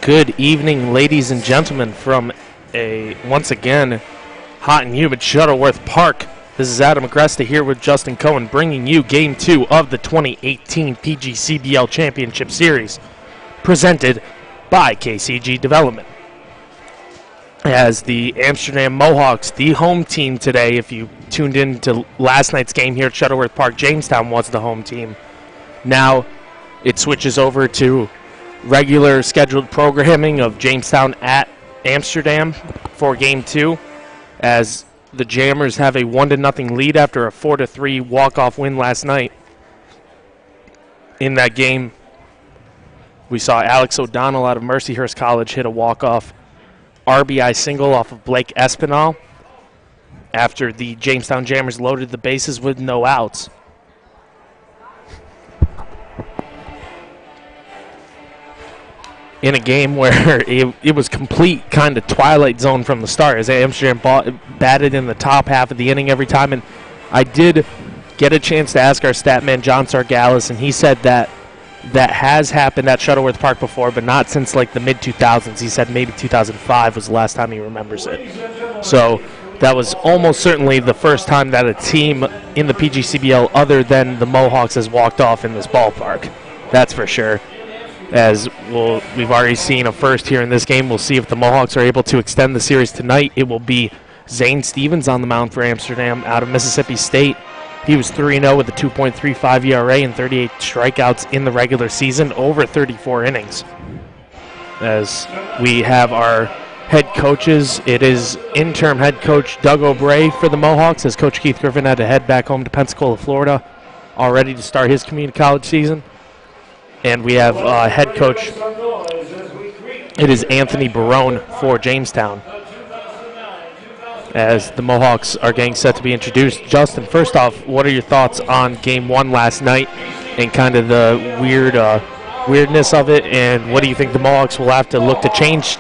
Good evening, ladies and gentlemen, from a, once again, hot and humid Shuttleworth Park. This is Adam Agresta here with Justin Cohen, bringing you Game 2 of the 2018 PGCBL Championship Series, presented by KCG Development. As the Amsterdam Mohawks, the home team today, if you tuned in to last night's game here at Shuttleworth Park, Jamestown was the home team. Now it switches over to regular scheduled programming of Jamestown at Amsterdam for Game 2, as the Jammers have a 1-0 lead after a 4-3 walk-off win last night. In that game, we saw Alex O'Donnell out of Mercyhurst College hit a walk-off RBI single off of Blake Espinal after the Jamestown Jammers loaded the bases with no outs. In a game where it was complete kind of twilight zone from the start, as Amsterdam batted in the top half of the inning every time. And I did get a chance to ask our stat man, John Sargalis, and he said that has happened at Shuttleworth Park before, but not since like the mid-2000s. He said maybe 2005 was the last time he remembers it. So that was almost certainly the first time that a team in the PGCBL other than the Mohawks has walked off in this ballpark. That's for sure. As we've already seen a first here in this game. We'll see if the Mohawks are able to extend the series tonight. It will be Zane Stevens on the mound for Amsterdam out of Mississippi State. He was 3-0 with a 2.35 ERA and 38 strikeouts in the regular season over 34 innings. As we have our head coaches, it is interim head coach Doug O'Bray for the Mohawks, as Coach Keith Griffin had to head back home to Pensacola, Florida, already to start his community college season. And we have head coach, it is Anthony Barone for Jamestown, as the Mohawks are getting set to be introduced. Justin, first off, what are your thoughts on Game 1 last night and kind of the weirdness of it, and what do you think the Mohawks will have to look to change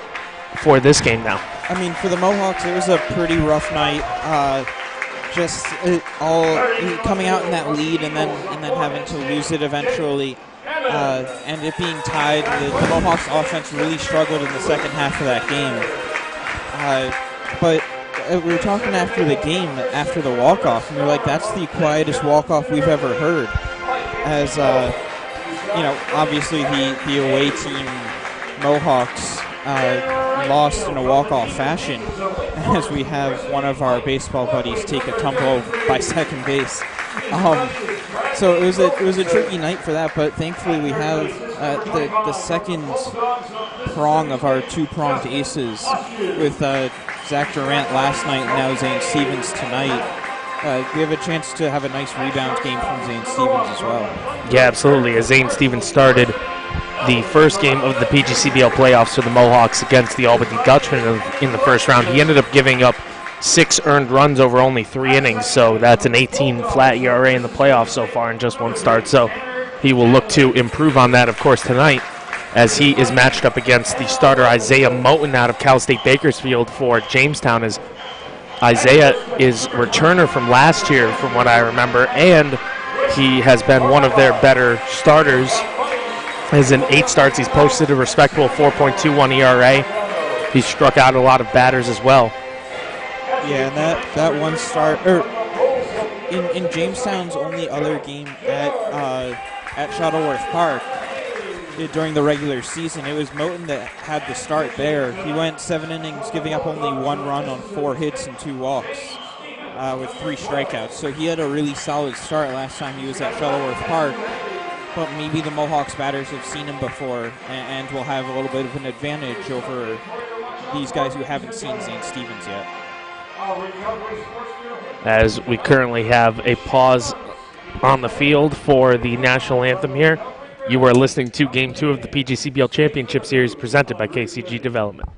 for this game now? I mean, for the Mohawks, it was a pretty rough night. Coming out in that lead and then having to lose it eventually. And it being tied, the Mohawks offense really struggled in the second half of that game. But we were talking after the game, after the walk-off, and we were like, that's the quietest walk-off we've ever heard. As, obviously the away team Mohawks lost in a walk-off fashion, as we have one of our baseball buddies take a tumble by second base. So it was a tricky night for that, but thankfully we have the second prong of our two-pronged aces with Zach Durant last night and now Zane Stevens tonight. We have a chance to have a nice rebound game from Zane Stevens as well. Yeah, absolutely. As Zane Stevens started the first game of the PGCBL playoffs for the Mohawks against the Albany Dutchmen in the first round, he ended up giving up 6 earned runs over only 3 innings, so that's an 18 flat ERA in the playoffs so far in just one start. So he will look to improve on that, of course, tonight, as he is matched up against the starter Isaiah Moten out of Cal State Bakersfield for Jamestown. As Isaiah is returner from last year, from what I remember, and he has been one of their better starters. As in 8 starts, he's posted a respectable 4.21 ERA. He's struck out a lot of batters as well. Yeah, and that one start, in Jamestown's only other game at Shuttleworth Park during the regular season, it was Moten that had the start there. He went 7 innings, giving up only 1 run on 4 hits and 2 walks with 3 strikeouts. So he had a really solid start last time he was at Shuttleworth Park. But maybe the Mohawks batters have seen him before and will have a little bit of an advantage over these guys who haven't seen Zane Stevens yet. As we currently have a pause on the field for the national anthem here, you are listening to Game 2 of the PGCBL Championship Series presented by KCG Development.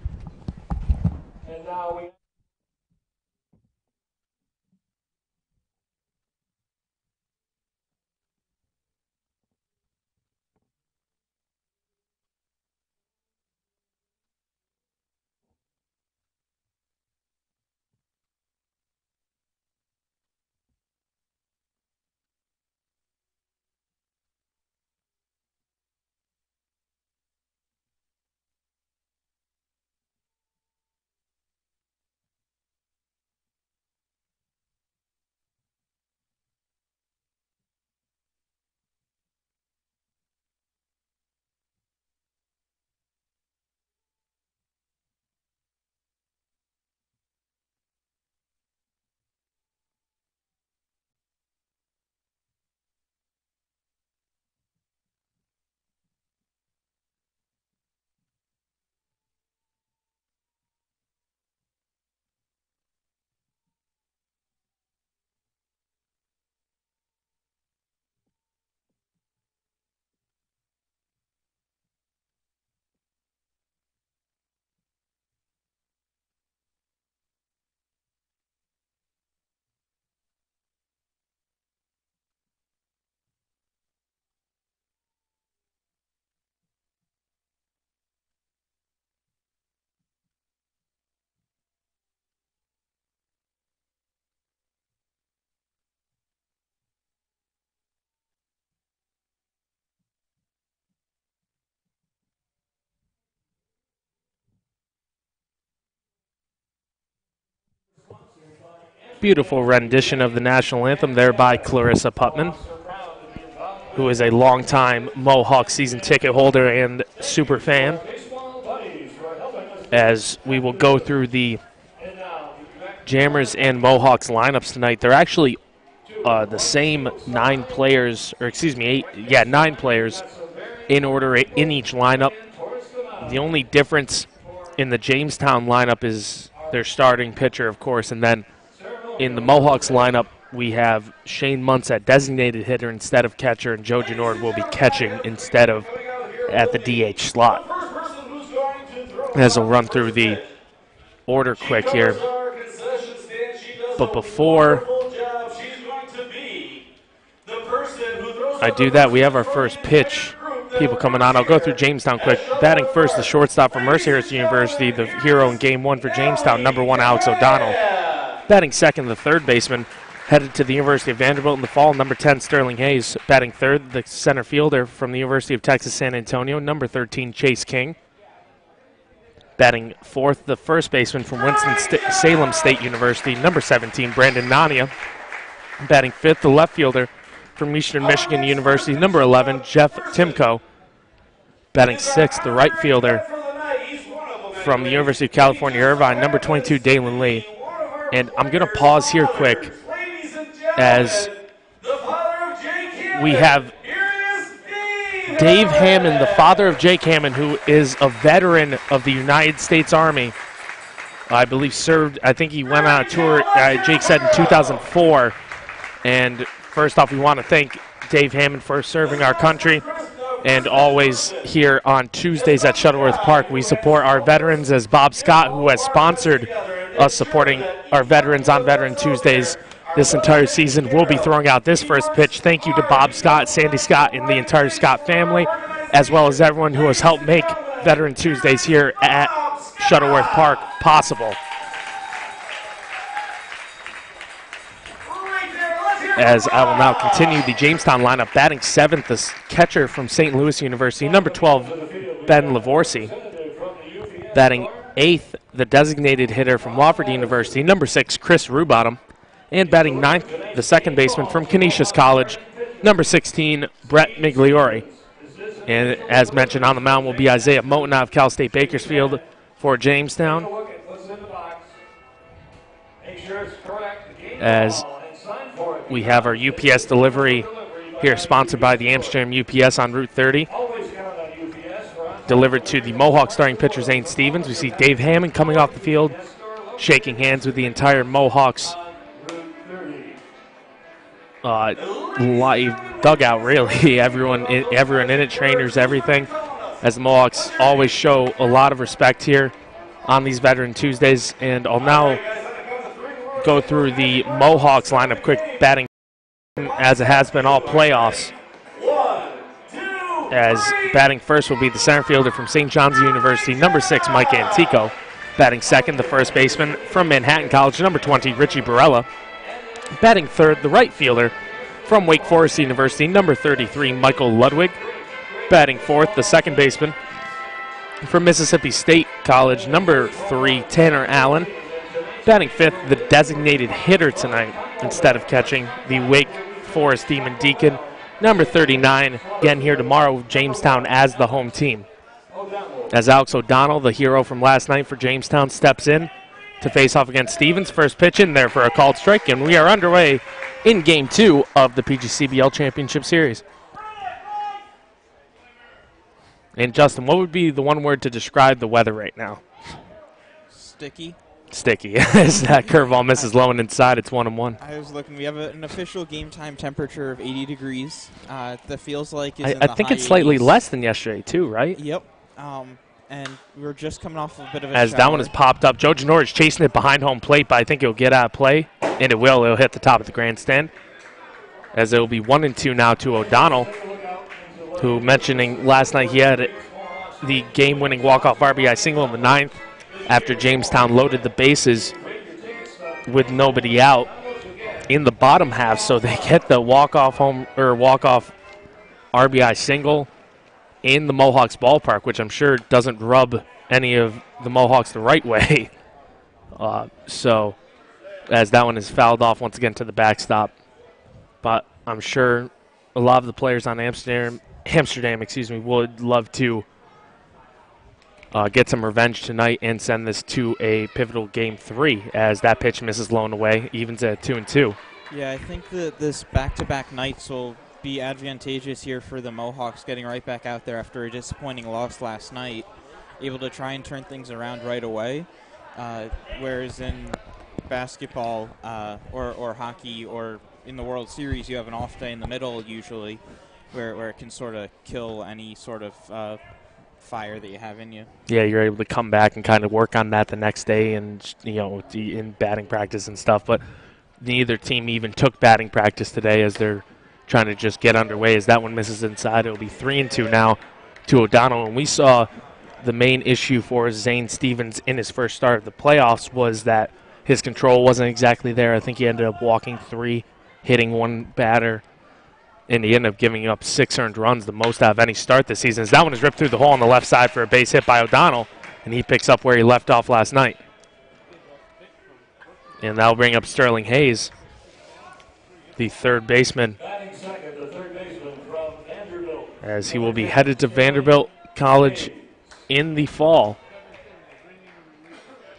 Beautiful rendition of the national anthem there by Clarissa Putman, who is a longtime Mohawk season ticket holder and super fan. As we will go through the Jammers and Mohawks lineups tonight, they're actually the same 9 players, or excuse me, 9 players in order in each lineup. The only difference in the Jamestown lineup is their starting pitcher, of course, and then in the Mohawks lineup, we have Shane Muntz at designated hitter instead of catcher, and Joe Genord will be catching instead of at the DH slot. As we'll run through the order quick here. But before I do that, we have our first pitch. People coming on. I'll go through Jamestown quick. Batting first, the shortstop from Mercyhurst University, the hero in Game 1 for Jamestown, number 1, Alex O'Donnell. Batting second, the third baseman, headed to the University of Vanderbilt in the fall, number 10, Sterling Hayes. Batting third, the center fielder from the University of Texas San Antonio, number 13, Chase King. Batting fourth, the first baseman from Winston-Salem State University, number 17, Brandon Nania. Batting fifth, the left fielder from Eastern Michigan University, number 11, Jeff Timko. Batting sixth, the right fielder from the University of California, Irvine, number 22, Dalen Lee. And I'm going to pause here quick as we have Dave Hammond, the father of Jake Hammond, who is a veteran of the United States Army. I believe served, I think he went on a tour, Jake said, in 2004. And first off, we want to thank Dave Hammond for serving our country. And always here on Tuesdays at Shuttleworth Park, we support our veterans, as Bob Scott, who has sponsored us supporting our veterans on Veteran Tuesdays this entire season, will be throwing out this first pitch. Thank you to Bob Scott, Sandy Scott, and the entire Scott family, as well as everyone who has helped make Veteran Tuesdays here at Shuttleworth Park possible. As I will now continue the Jamestown lineup. Batting seventh, the catcher from St. Louis University, number 12, Ben Lavorsi. Batting eighth, the designated hitter from Wofford University, number 6, Chris Rubottom. And batting ninth, the second baseman from Canisius College, number 16, Brett Migliori. And as mentioned, on the mound will be Isaiah Moten of Cal State Bakersfield for Jamestown. As we have our UPS delivery here, sponsored by the Amsterdam UPS on Route 30. Delivered to the Mohawk starting pitcher, Zane Stevens. We see Dave Hammond coming off the field, shaking hands with the entire Mohawks live dugout, really. everyone in it, trainers, everything, as the Mohawks always show a lot of respect here on these Veteran Tuesdays. And I'll now go through the Mohawks lineup quick, batting as it has been all playoffs. As batting first will be the center fielder from St. John's University, number 6, Mike Antico. Batting second, the first baseman from Manhattan College, number 20, Richie Barella. Batting third, the right fielder from Wake Forest University, number 33, Michael Ludwig. Batting fourth, the second baseman from Mississippi State College, number 3, Tanner Allen. Batting fifth, the designated hitter tonight, instead of catching, the Wake Forest Demon Deacon, number 39. Again here tomorrow, Jamestown as the home team. As Alex O'Donnell, the hero from last night for Jamestown, steps in to face off against Stevens. First pitch in there for a called strike, and we are underway in Game 2 of the PGCBL Championship Series. And Justin, what would be the one word to describe the weather right now? Sticky. Sticky. As that curveball misses low and inside, it's 1-1. I was looking. We have an official game time temperature of 80 degrees. That feels like is I think it's slightly less than yesterday too, right? Yep. And we're just coming off a bit of a as shower. That one has popped up. Joe Genord is chasing it behind home plate, but I think it'll get out of play, and it will. It'll hit the top of the grandstand. As it will be 1-2 now to O'Donnell, who, mentioning last night, he had the game-winning walk-off RBI single in the 9th after Jamestown loaded the bases with nobody out in the bottom half, so they get the walk-off RBI single in the Mohawks ballpark, which I'm sure doesn't rub any of the Mohawks the right way. So as that one is fouled off once again to the backstop. But I'm sure a lot of the players on Amsterdam, would love to get some revenge tonight and send this to a pivotal game 3 as that pitch misses low and away, evens at 2-2. Yeah, I think that this back-to-back nights will be advantageous here for the Mohawks, getting right back out there after a disappointing loss last night, able to try and turn things around right away, whereas in basketball or hockey or in the World Series, you have an off day in the middle usually where it can sort of kill any sort of fire that you have in you. Yeah, you're able to come back and kind of work on that the next day and, in batting practice and stuff. But neither team even took batting practice today as they're trying to just get underway. As that one misses inside, it'll be 3-2 now to O'Donnell. And we saw the main issue for Zane Stevens in his first start of the playoffs was that his control wasn't exactly there. I think he ended up walking 3, hitting 1 batter, and he ended up giving up 6 earned runs, the most out of any start this season. As that one is ripped through the hole on the left side for a base hit by O'Donnell, and he picks up where he left off last night. And that'll bring up Sterling Hayes, the third baseman, as he will be headed to Vanderbilt College in the fall,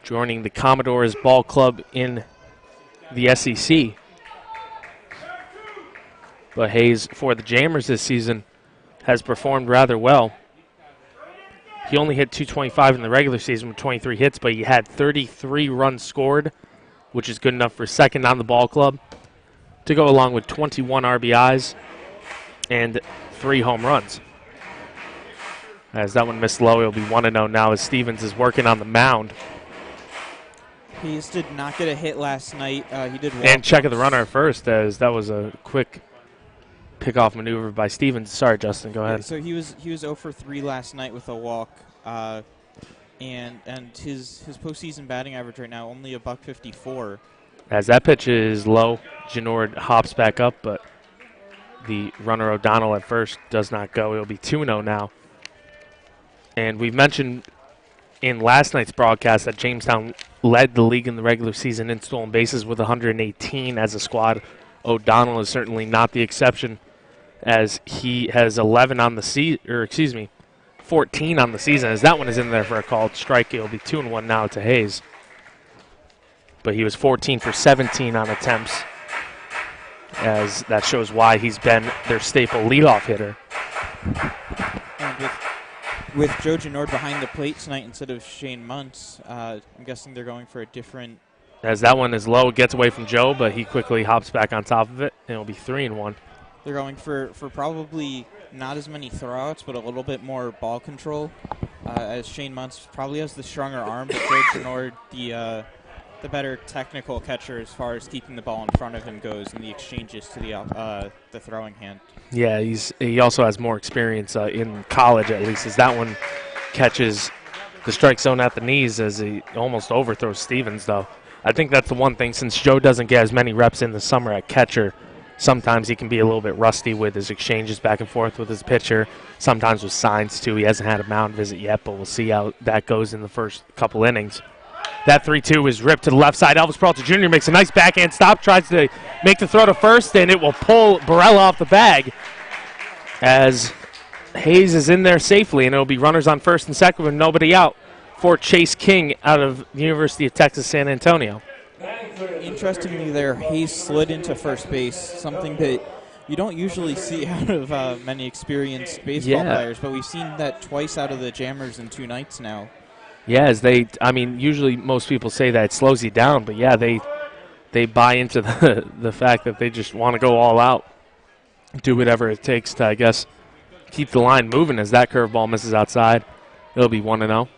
joining the Commodores ball club in the SEC. But Hayes, for the Jammers this season, has performed rather well. He only hit .225 in the regular season with 23 hits, but he had 33 runs scored, which is good enough for second on the ball club, to go along with 21 RBIs and 3 home runs. As that one missed low, it'll be 1-0 now as Stevens is working on the mound. Hayes did not get a hit last night. He did walk. And check of the runner at first, as that was a quick pickoff maneuver by Stevens. Sorry, Justin, go ahead. So he was 0 for 3 last night with a walk, and his postseason batting average right now only $154. As that pitch is low, Genord hops back up, but the runner O'Donnell at first does not go. It'll be 2-0 now. And we've mentioned in last night's broadcast that Jamestown led the league in the regular season in stolen bases with 118 as a squad. O'Donnell is certainly not the exception, as he has 11 on the season, 14 on the season, as that one is in there for a called strike. It'll be 2-1 now to Hayes. But he was 14 for 17 on attempts, as that shows why he's been their staple leadoff hitter. And with Joe Genord behind the plate tonight instead of Shane Muntz, I'm guessing they're going for a different. As that one is low, gets away from Joe, but he quickly hops back on top of it, and it'll be 3-1. They're going for probably not as many throwouts, but a little bit more ball control, as Shane Muntz probably has the stronger arm, but Joe Genord, the better technical catcher as far as keeping the ball in front of him goes in the exchanges to the throwing hand. Yeah, he also has more experience in college, at least, as that one catches the strike zone at the knees as he almost overthrows Stevens, though. I think that's the one thing, since Joe doesn't get as many reps in the summer at catcher, sometimes he can be a little bit rusty with his exchanges back and forth with his pitcher, sometimes with signs, too. He hasn't had a mound visit yet, but we'll see how that goes in the first couple innings. That 3-2 is ripped to the left side. Elvis Peralta Jr. makes a nice backhand stop, tries to make the throw to first, and it will pull Barella off the bag as Hayes is in there safely, and it'll be runners on first and second with nobody out for Chase King out of the University of Texas San Antonio. Interestingly there, Hayes slid into first base, something that you don't usually see out of many experienced baseball players, but we've seen that twice out of the Jammers in 2 nights now. Yeah, usually most people say that it slows you down, but yeah, they buy into the fact that they just want to go all out, do whatever it takes to, I guess, keep the line moving as that curveball misses outside. It'll be 1-0.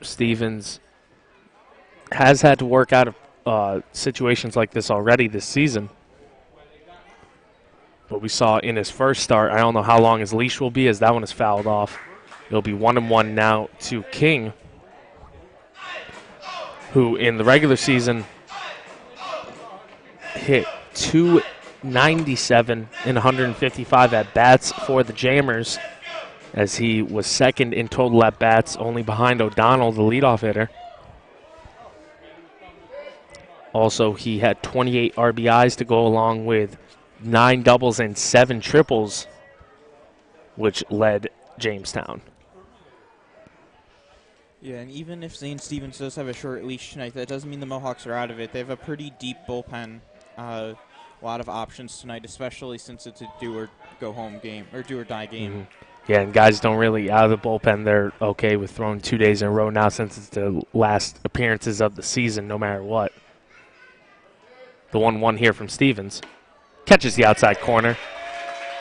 Stevens has had to work out of situations like this already this season. But we saw in his first start, I don't know how long his leash will be as that one is fouled off. It'll be 1-1 now to King, who in the regular season hit 297 in 155 at-bats for the Jammers. as he was second in total at-bats, only behind O'Donnell, the leadoff hitter. Also, he had 28 RBIs to go along with 9 doubles and 7 triples, which led Jamestown. Yeah, and even if Zane Stevens does have a short leash tonight, that doesn't mean the Mohawks are out of it. They have a pretty deep bullpen. A lot of options tonight, especially since it's a do-or-go-home game, or do-or-die game. Mm-hmm. Yeah, and guys don't really, out of the bullpen, they're okay with throwing 2 days in a row now since it's the last appearances of the season, no matter what. The 1-1 here from Stevens. Catches the outside corner,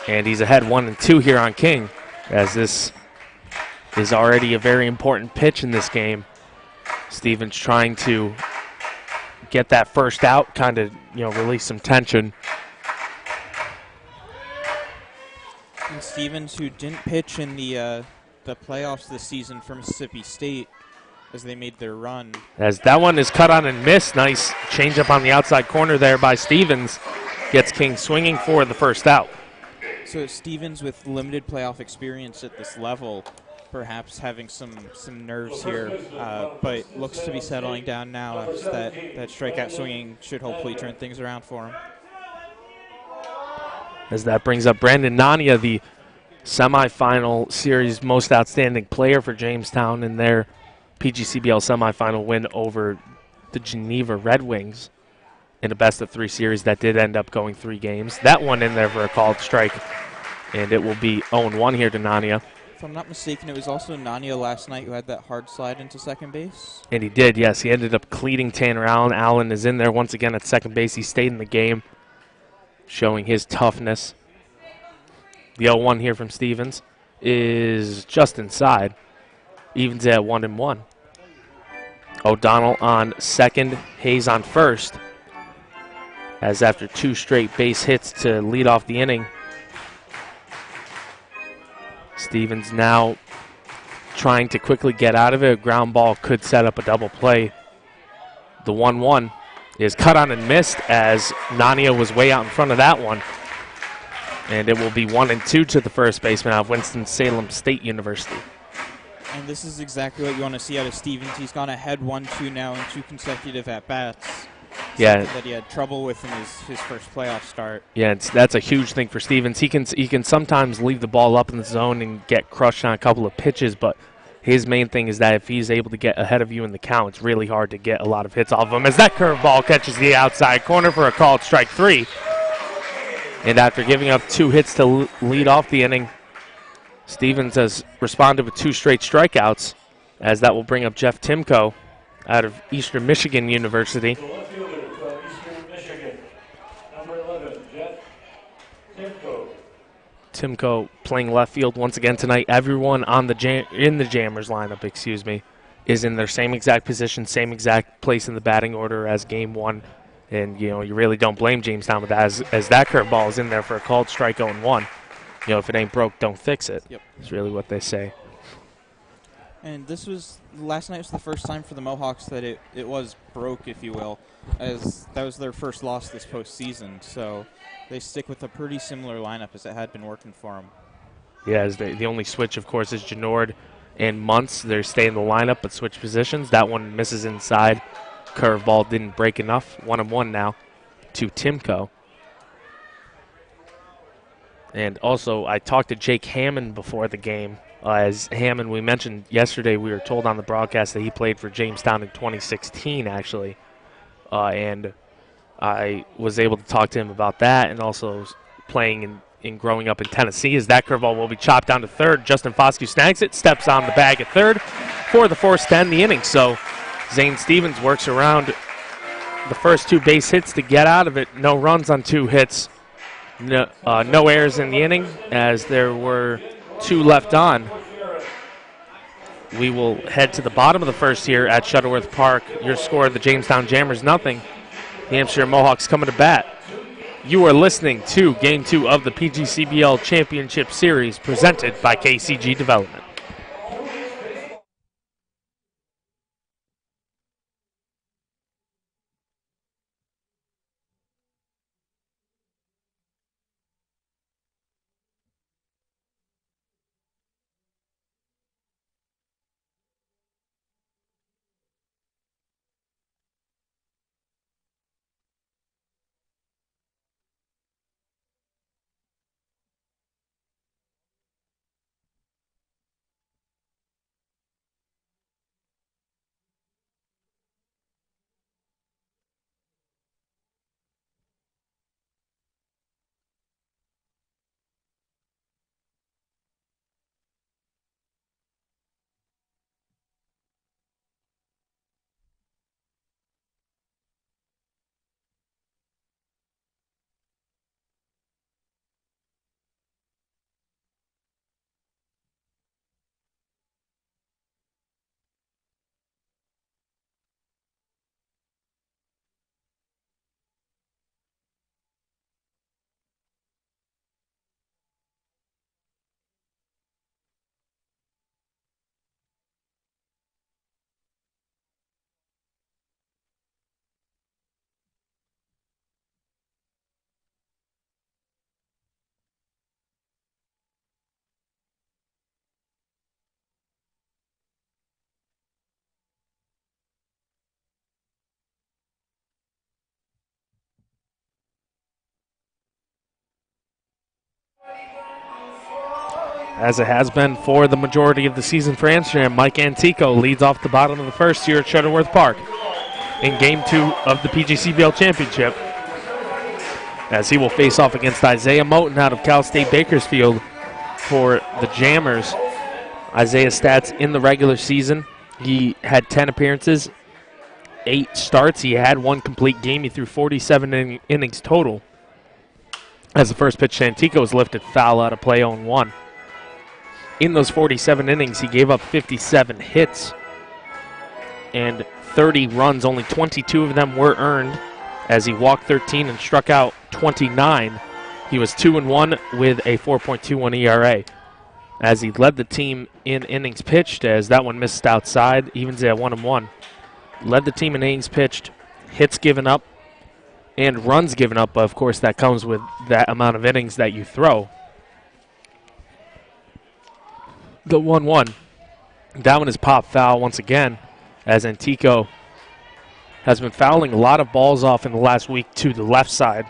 and he's ahead 1-2 here on King, as this is already a very important pitch in this game. Stevens trying to get that first out, kind of, release some tension. And Stevens, who didn't pitch in the playoffs this season for Mississippi State as they made their run. As that one is cut on and missed. Nice changeup on the outside corner there by Stevens. Gets King swinging for the first out. So Stevens, with limited playoff experience at this level, perhaps having some nerves here, but looks to be settling down now. As that strikeout swinging should hopefully turn things around for him. As that brings up Brandon Nania, the semifinal series most outstanding player for Jamestown in their PGCBL semifinal win over the Geneva Red Wings in a best-of-3 series that did end up going 3 games. That one in there for a called strike, and it will be 0-1 here to Nania. If I'm not mistaken, it was also Nania last night who had that hard slide into second base. And he did, yes. He ended up cleating Tanner Allen. Allen is in there once again at second base. He stayed in the game, showing his toughness. The 0-1 here from Stevens is just inside. Evens at 1-1. O'Donnell on second, Hayes on first. As after 2 straight base hits to lead off the inning, Stevens now trying to quickly get out of it. A ground ball could set up a double play. The 1-1 is cut on and missed as Nania was way out in front of that one. And it will be 1-2 to the first baseman out of Winston-Salem State University. And this is exactly what you want to see out of Stevens. He's gone ahead 1-2 now in 2 consecutive at-bats. Yeah, that he had trouble with in his first playoff start. Yeah, that's a huge thing for Stevens. He can sometimes leave the ball up in the zone and get crushed on a couple of pitches, but his main thing is that if he's able to get ahead of you in the count, it's really hard to get a lot of hits off of him. As that curveball catches the outside corner for a called strike 3. And after giving up 2 hits to lead off the inning, Stevens has responded with 2 straight strikeouts, as that will bring up Jeff Timko out of Eastern Michigan University. Timko playing left field once again tonight. Everyone on in the Jammers lineup, is in their same exact position, same exact place in the batting order as game 1. And, you really don't blame Jamestown with that, as that curveball is in there for a called strike 0-1. If it ain't broke, don't fix it. Yep. It's really what they say. And last night was the first time for the Mohawks that it was broke, if you will, as that was their first loss this postseason. So they stick with a pretty similar lineup as it had been working for them. Yeah, the only switch, of course, is Genord and Muntz. They stay in the lineup but switch positions. That one misses inside. Curveball didn't break enough. 1-1 now to Timko. And also, I talked to Jake Hammond before the game. As Hammond, we mentioned yesterday, we were told on the broadcast that he played for Jamestown in 2016, actually. And I was able to talk to him about that, and also playing in growing up in Tennessee. As that curveball will be chopped down to third. Justin Foscue snags it, steps on the bag at third for the force to end the inning. So Zane Stevens works around the first 2 base hits to get out of it. No runs on 2 hits. No errors in the inning, as there were 2 left on. We will head to the bottom of the first here at Shuttleworth Park. Your score, the Jamestown Jammers, 0. The Amsterdam Mohawks coming to bat. You are listening to Game 2 of the PGCBL Championship Series, presented by KCG Development. as it has been for the majority of the season for Amsterdam. Mike Antico leads off the bottom of the first here at Shuttleworth Park in Game 2 of the PGCBL Championship, as he will face off against Isaiah Moten out of Cal State Bakersfield for the Jammers. Isaiah's stats in the regular season: he had 10 appearances, 8 starts. He had 1 complete game. He threw 47 innings total. As the first pitch to Antico was lifted foul out of play, 0-1. In those 47 innings, he gave up 57 hits and 30 runs. Only 22 of them were earned, as he walked 13 and struck out 29. He was 2-1 with a 4.21 ERA. As he led the team in innings pitched, as that one missed outside, evens at 1-1. Led the team in innings pitched, hits given up, and runs given up. But of course, that comes with that amount of innings that you throw. The 1-1. That one is pop foul once again, as Antico has been fouling a lot of balls off in the last week to the left side.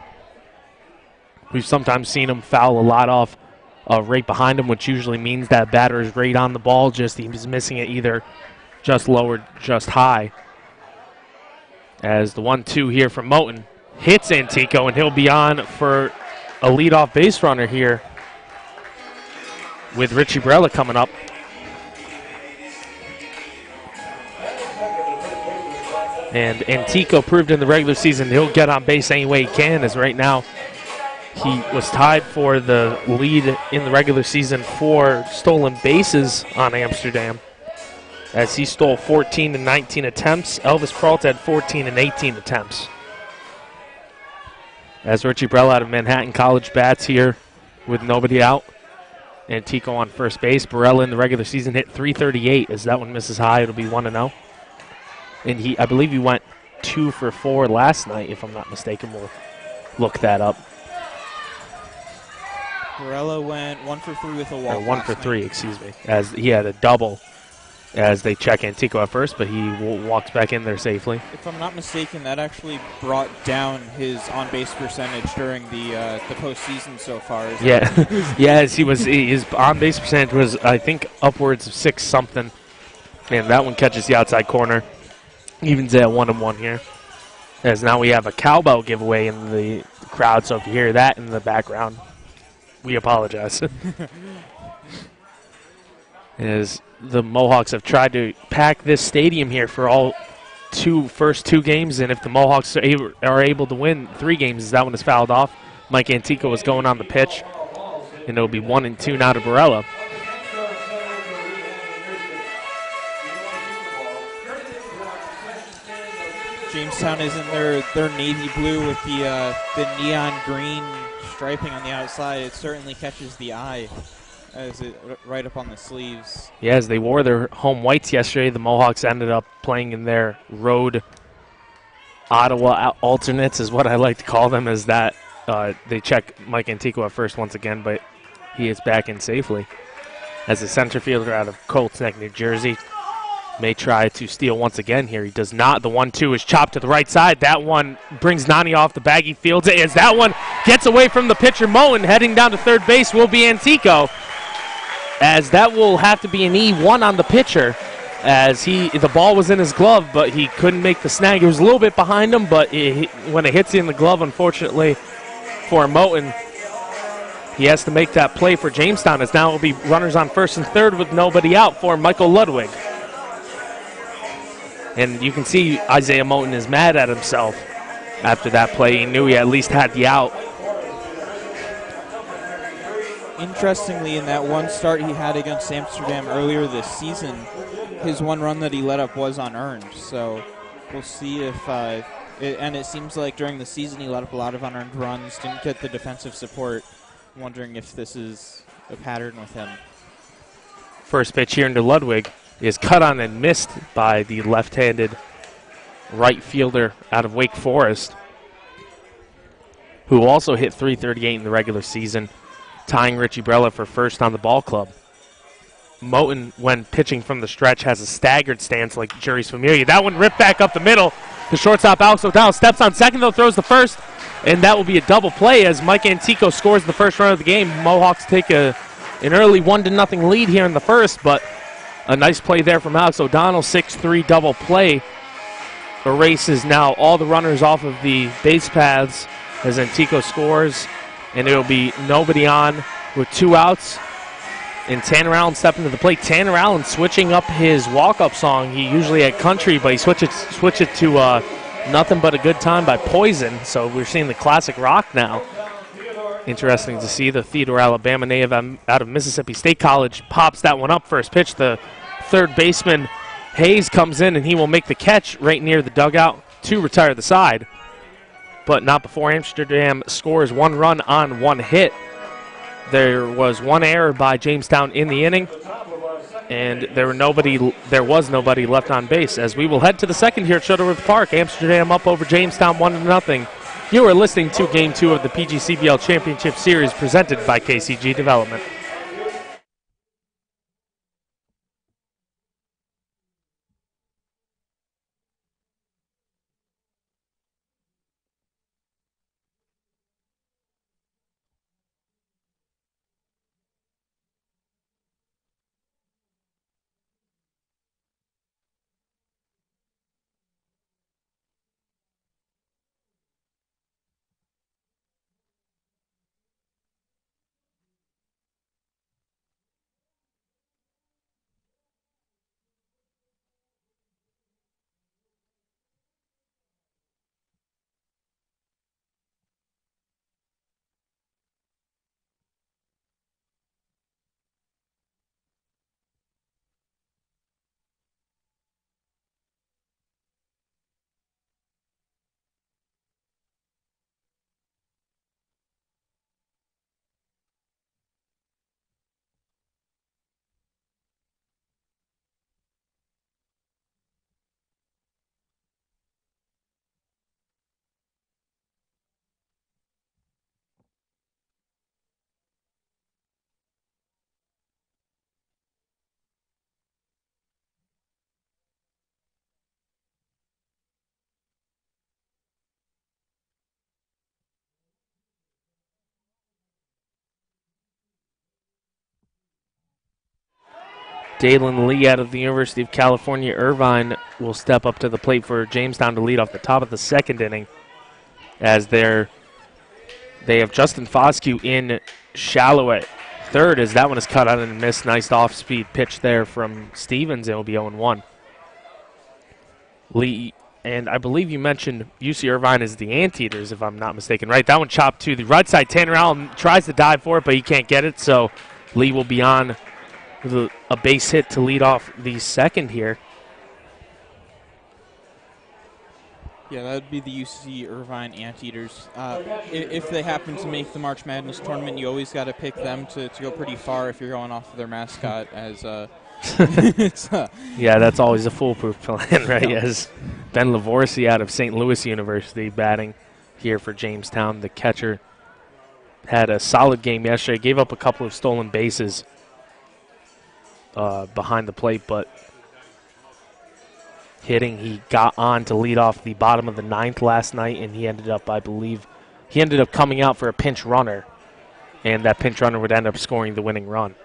We've sometimes seen him foul a lot off right behind him, which usually means that batter is right on the ball, just he's missing it either just low or just high. As the 1-2 here from Moten hits Antico, and he'll be on for a leadoff base runner here with Richie Barella coming up. And Antico proved in the regular season he'll get on base any way he can, as right now he was tied for the lead in the regular season for stolen bases on Amsterdam, as he stole 14 and 19 attempts. Elvis Peralta had 14 and 18 attempts. As Richie Barella out of Manhattan College bats here with nobody out. Antico on first base. Barella in the regular season hit .338. As that one misses high, it'll be 1-0. And I believe he went 2 for 4 last night, if I'm not mistaken. We'll look that up. Barella went 1 for 3 with a walk. 1 for 3, excuse me. As he had a double, as they check Antico at first, but he walks back in there safely. If I'm not mistaken, that actually brought down his on-base percentage during the postseason so far. Yeah, yes, his on-base percentage was, I think, upwards of 6-something, and that one catches the outside corner. Evens at 1-1 here, as now we have a cowbell giveaway in the crowd. So if you hear that in the background, we apologize. As the Mohawks have tried to pack this stadium here for all first two games, and if the Mohawks are able to win 3 games, that one is fouled off. Mike Antico is going on the pitch, and it'll be 1-2 now to Barella. Jamestown is in their navy blue with the neon green striping on the outside. It certainly catches the eye, as it right up on the sleeves. Yeah, as they wore their home whites yesterday, the Mohawks ended up playing in their road Ottawa alternates, is what I like to call them, as that they check Mike Antico at first once again, but he is back in safely. As the center fielder out of Colts Neck, New Jersey, may try to steal once again here. He does not. The 1-2 is chopped to the right side. That one brings Nani off the bag. He fields it as that one gets away from the pitcher, Moen. Heading down to third base will be Antico, as that will have to be an E1 on the pitcher, as the ball was in his glove, but he couldn't make the snag. It was a little bit behind him, but when it hits you in the glove, unfortunately for Moten, he has to make that play for Jamestown, as now it will be runners on first and third with nobody out for Michael Ludwig. And you can see Isaiah Moten is mad at himself after that play. He knew he at least had the out. Interestingly, in that one start he had against Amsterdam earlier this season, his one run that he let up was unearned. So we'll see if and it seems like during the season he let up a lot of unearned runs, didn't get the defensive support. I'm wondering if this is a pattern with him. First pitch here into Ludwig is cut on and missed by the left-handed right fielder out of Wake Forest, who also hit .338 in the regular season, tying Richie Barella for first on the ball club. Moten, when pitching from the stretch, has a staggered stance like Jury's familiar. That one ripped back up the middle. The shortstop, Alex O'Donnell, steps on second, though, throws the first, and that will be a double play as Mike Antico scores the first run of the game. Mohawks take a an early 1-0 lead here in the first, but a nice play there from Alex O'Donnell. 6-3 double play erases now all the runners off of the base paths as Antico scores, and it'll be nobody on with 2 outs. And Tanner Allen stepping to the plate. Tanner Allen switching up his walk-up song. He usually had country, but he switched it to Nothing But a Good Time by Poison. So we're seeing the classic rock now. Interesting to see. The Theodore Alabama native out of Mississippi State College pops that one up. First pitch, the third baseman Hayes comes in, and he will make the catch right near the dugout to retire the side. But not before Amsterdam scores 1 run on 1 hit. There was 1 error by Jamestown in the inning, and there was nobody left on base. As we will head to the second here at Shuttleworth Park, Amsterdam up over Jamestown 1-0. You are listening to Game 2 of the PGCBL Championship Series presented by KCG Development. Dalen Lee out of the University of California, Irvine will step up to the plate for Jamestown to lead off the top of the second inning, as they have Justin Foscue in shallow at third, as that one is cut out and missed. Nice off-speed pitch there from Stevens. It will be 0-1. Lee, and I believe you mentioned UC Irvine is the Anteaters, if I'm not mistaken, right? That one chopped to the right side. Tanner Allen tries to dive for it, but he can't get it, so Lee will be on with a base hit to lead off the second here. Yeah, that would be the UC Irvine Anteaters. If they happen to make the March Madness tournament, you always got to pick them to go pretty far if you're going off of their mascot. As yeah, that's always a foolproof plan, right? Yeah. As Ben Lavorsi out of St. Louis University batting here for Jamestown. The catcher had a solid game yesterday. Gave up a couple of stolen bases behind the plate, but hitting, he got on to lead off the bottom of the 9th last night, and he ended up, I believe, coming out for a pinch runner, and that pinch runner would end up scoring the winning run.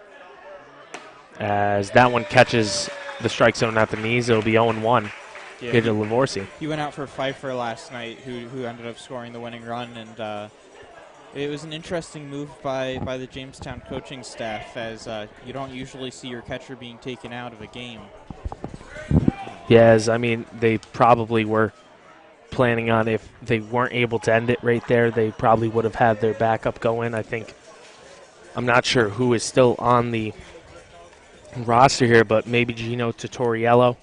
As that one catches the strike zone at the knees, it'll be 0-1. Yeah, Hit to Lavorsi. He went out for Pfeiffer last night, who ended up scoring the winning run, and it was an interesting move by the Jamestown coaching staff, as you don't usually see your catcher being taken out of a game. Yes, I mean, they probably were planning on, if they weren't able to end it right there, they probably would have had their backup go in. I'm not sure who is still on the roster here, but maybe Gino Tutoriello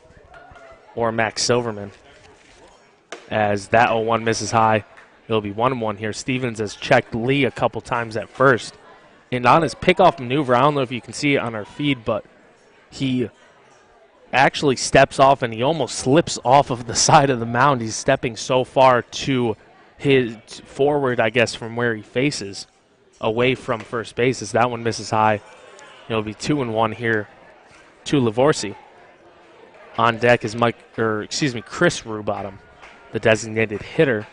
or Max Silverman. As that 0-1 misses high, it'll be 1-1 here. Stevens has checked Lee a couple times at first. And on his pickoff maneuver, I don't know if you can see it on our feed, but he actually steps off and he almost slips off of the side of the mound. He's stepping so far to his forward, I guess, from where he faces, away from first base. As that one misses high, it'll be 2-1 here to Lavorsi. On deck is Chris Rubottom, the designated hitter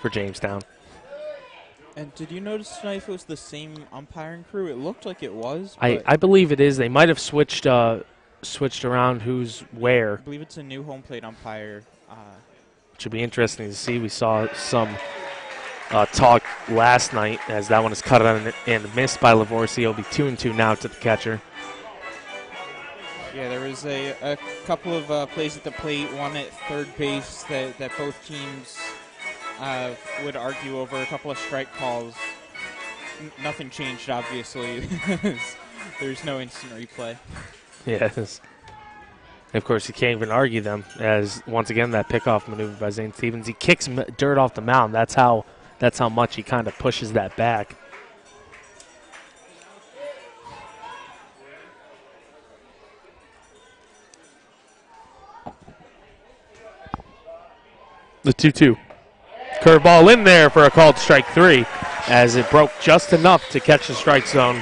for Jamestown. And did you notice tonight if it was the same umpiring crew? It looked like it was. I believe it is. They might have switched around who's where. I believe it's a new home plate umpire. Should be interesting to see. We saw some talk last night as that one is cut on and missed by Lavorsi. It'll be 2-2 now to the catcher. Yeah, there was a couple of plays at the plate, one at third base that both teams would argue over, a couple of strike calls. Nothing changed, obviously. There's no instant replay. Yes. Of course, you can't even argue them, as once again that pickoff maneuver by Zane Stevens. He kicks dirt off the mound. That's how much he kind of pushes that back. The 2-2. Curveball in there for a called strike 3, as it broke just enough to catch the strike zone.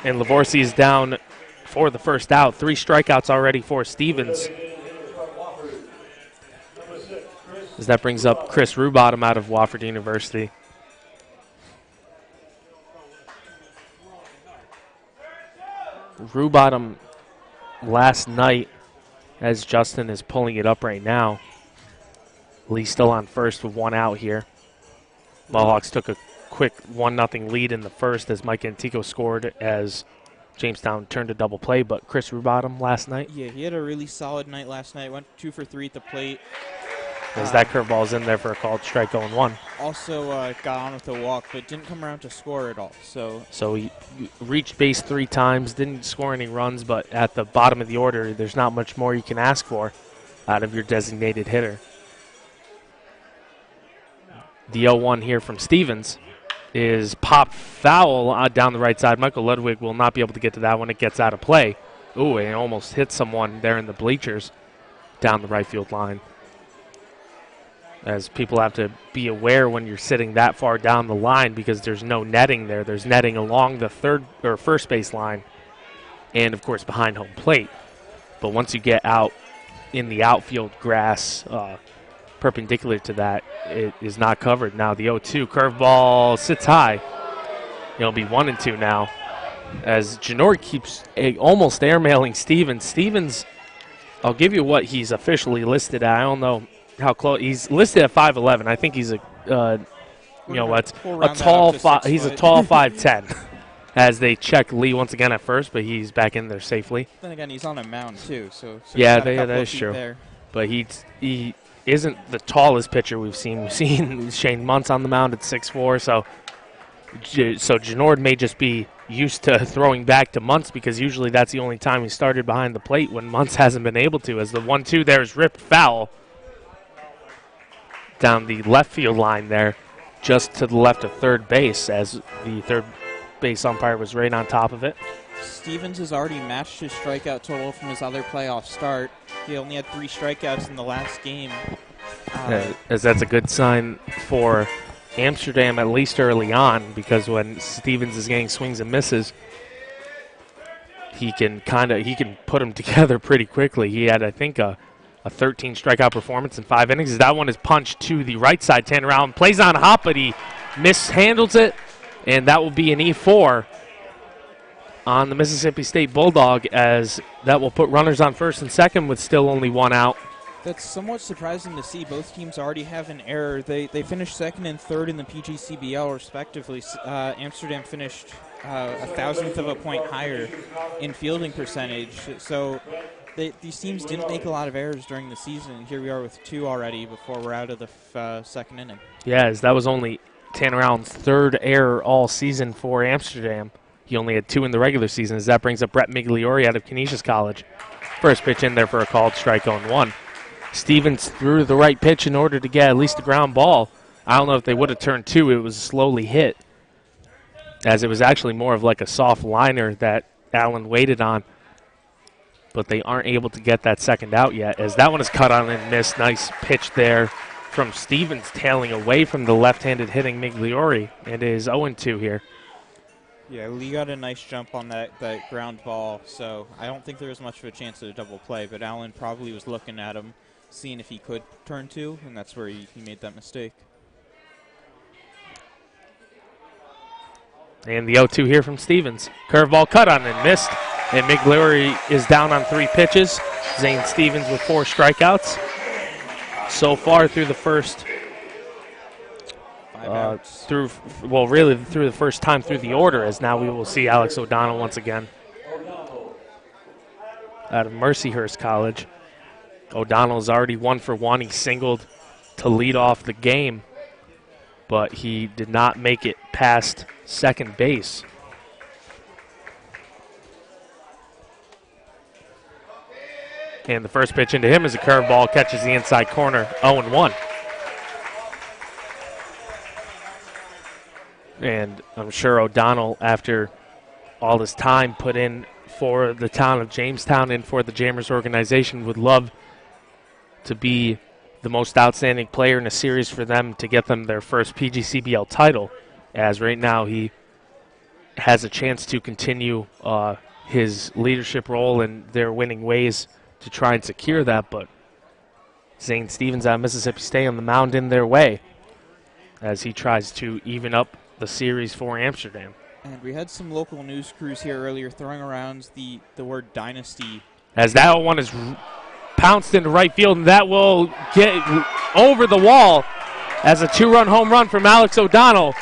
And Lavorsi is down for the first out. 3 strikeouts already for Stevens. As that brings up Chris Rubottom out of Wofford University. Rubottom last night, as Justin is pulling it up right now. Lee still on first with 1 out here. Mohawks took a quick 1-0 lead in the first as Mike Antico scored as Jamestown turned a double play, but Chris Rubottom last night. Yeah, he had a really solid night last night. Went 2 for 3 at the plate. As that curveball's in there for a called strike 0-1. Also got on with a walk, but didn't come around to score at all. So he reached base 3 times, didn't score any runs, but at the bottom of the order, there's not much more you can ask for out of your designated hitter. The 0-1 here from Stevens is pop foul down the right side. Michael Ludwig will not be able to get to that one. It gets out of play. Ooh, it almost hit someone there in the bleachers down the right field line. As people have to be aware when you're sitting that far down the line because there's no netting there. There's netting along the third or first base line and, of course, behind home plate. But once you get out in the outfield grass, perpendicular to that, it is not covered. Now the 0-2 curveball sits high. It'll be 1-2 now as Janor keeps almost airmailing Stevens. Stevens, I'll give you what he's officially listed at. I don't know how close. He's listed at 5'11". I think he's he's a tall 5'10". As they check Lee once again at first, but he's back in there safely. Then again, he's on a mound too, so yeah, that is true. There. But he isn't the tallest pitcher we've seen. We've seen Shane Muntz on the mound at 6'4", so Janord may just be used to throwing back to Muntz because usually that's the only time he started behind the plate when Muntz hasn't been able to. As the 1-2 there is ripped foul down the left field line there, just to the left of third base, as the third base umpire was right on top of it. Stevens has already matched his strikeout total from his other playoff start. He only had 3 strikeouts in the last game. As that's a good sign for Amsterdam, at least early on, because when Stevens is getting swings and misses, he can put them together pretty quickly. He had, I think, a 13 strikeout performance in 5 innings. That one is punched to the right side, Tannerow plays on hop, but he mishandles it, and that will be an E4 on the Mississippi State Bulldog, as that will put runners on first and second with still only 1 out. That's somewhat surprising to see. Both teams already have an error. They finished second and third in the PGCBL respectively. Amsterdam finished a thousandth of a point higher in fielding percentage. So these teams didn't make a lot of errors during the season. Here we are with 2 already before we're out of the second inning. Yes, that was only Tanneround's 3rd error all season for Amsterdam. He only had 2 in the regular season, as that brings up Brett Migliori out of Canisius College. First pitch in there for a called strike on 1. Stevens threw the right pitch in order to get at least a ground ball. I don't know if they would have turned 2. It was slowly hit, as it was actually more of like a soft liner that Allen waited on. But they aren't able to get that second out yet, as that one is cut on and missed. Nice pitch there from Stevens, tailing away from the left-handed hitting Migliori. It is 0-2 here. Yeah, Lee got a nice jump on that ground ball, so I don't think there was much of a chance at a double play, but Allen probably was looking at him, seeing if he could turn 2, and that's where he made that mistake. And the 0-2 here from Stevens. Curveball cut on and missed. And McGlory is down on 3 pitches. Zane Stevens with 4 strikeouts. So far through the first, through the first time through the order, as now we will see Alex O'Donnell once again out of Mercyhurst College. O'Donnell is already 1 for 1. He singled to lead off the game, but he did not make it past second base. And the first pitch into him is a curveball, catches the inside corner, 0-1. And I'm sure O'Donnell, after all this time put in for the town of Jamestown and for the Jammers organization, would love to be the most outstanding player in a series for them to get them their first PGCBL title, as right now he has a chance to continue his leadership role in their winning ways to try and secure that. But Zane Stevens out of Mississippi State on the mound in their way as he tries to even up the series for Amsterdam. And we had some local news crews here earlier throwing around the word dynasty. As that one is pounced into right field, and that will get over the wall as a 2-run home run from Alex O'Donnell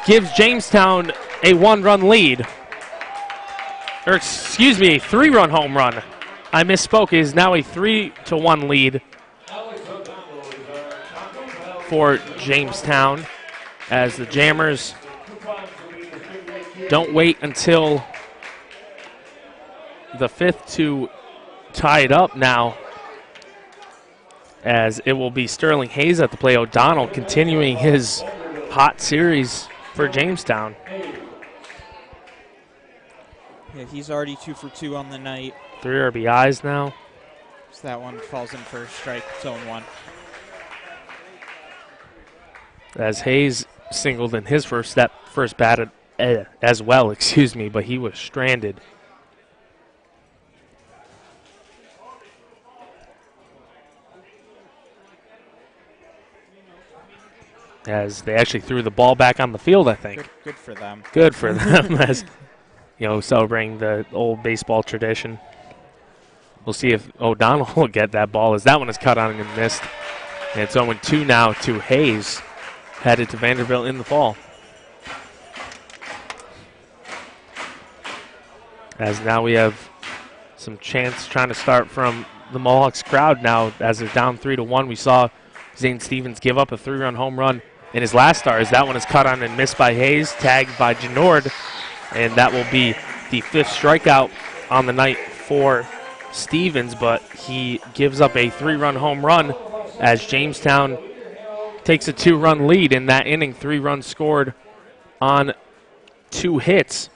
gives Jamestown a 1-run lead. Or excuse me, a 3-run home run. I misspoke. It is now a 3-1 lead for Jamestown as the Jammers don't wait until the 5th to tie it up now, as it will be Sterling Hayes at the plate. O'Donnell continuing his hot series for Jamestown. Yeah, he's already 2 for 2 on the night. 3 RBIs now. So that one falls in for a strike, it's 0-1. As Hayes singled in his first bat as well, but he was stranded. As they actually threw the ball back on the field, I think. Good for them. Good for them, as celebrating the old baseball tradition. We'll see if O'Donnell will get that ball, as that one is cut on and missed. And it's 0-2 now to Hayes, headed to Vanderbilt in the fall. As now we have some chance trying to start from the Mohawks crowd now, as they're down 3-1. We saw Zane Stevens give up a 3-run home run in his last start, as that one is cut on and missed by Hayes, tagged by Genord, and that will be the 5th strikeout on the night for Stevens, but he gives up a 3-run home run as Jamestown takes a 2-run lead in that inning. 3 runs scored on 2 hits.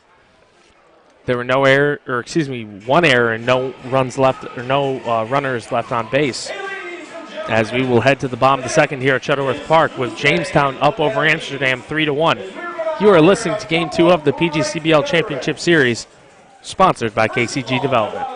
There were one error and no runs left, or no runners left on base. As we will head to the bottom of the second here at Shuttleworth Park with Jamestown up over Amsterdam 3-1. You are listening to Game 2 of the PGCBL Championship Series, sponsored by KCG Development.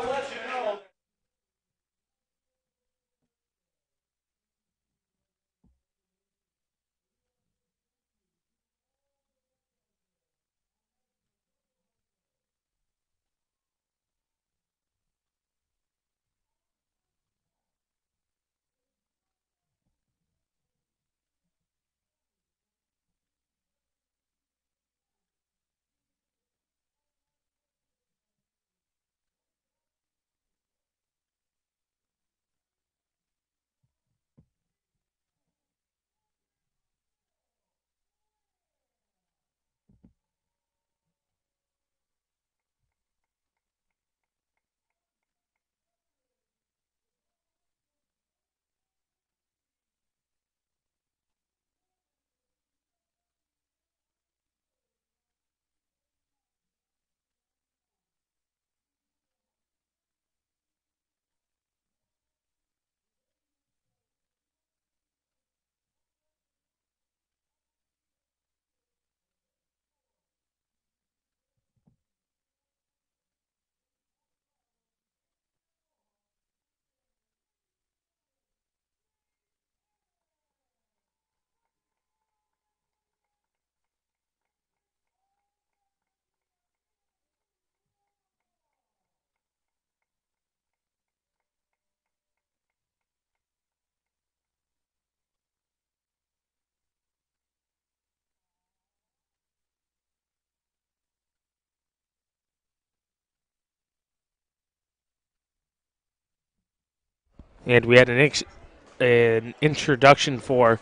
And we had an introduction for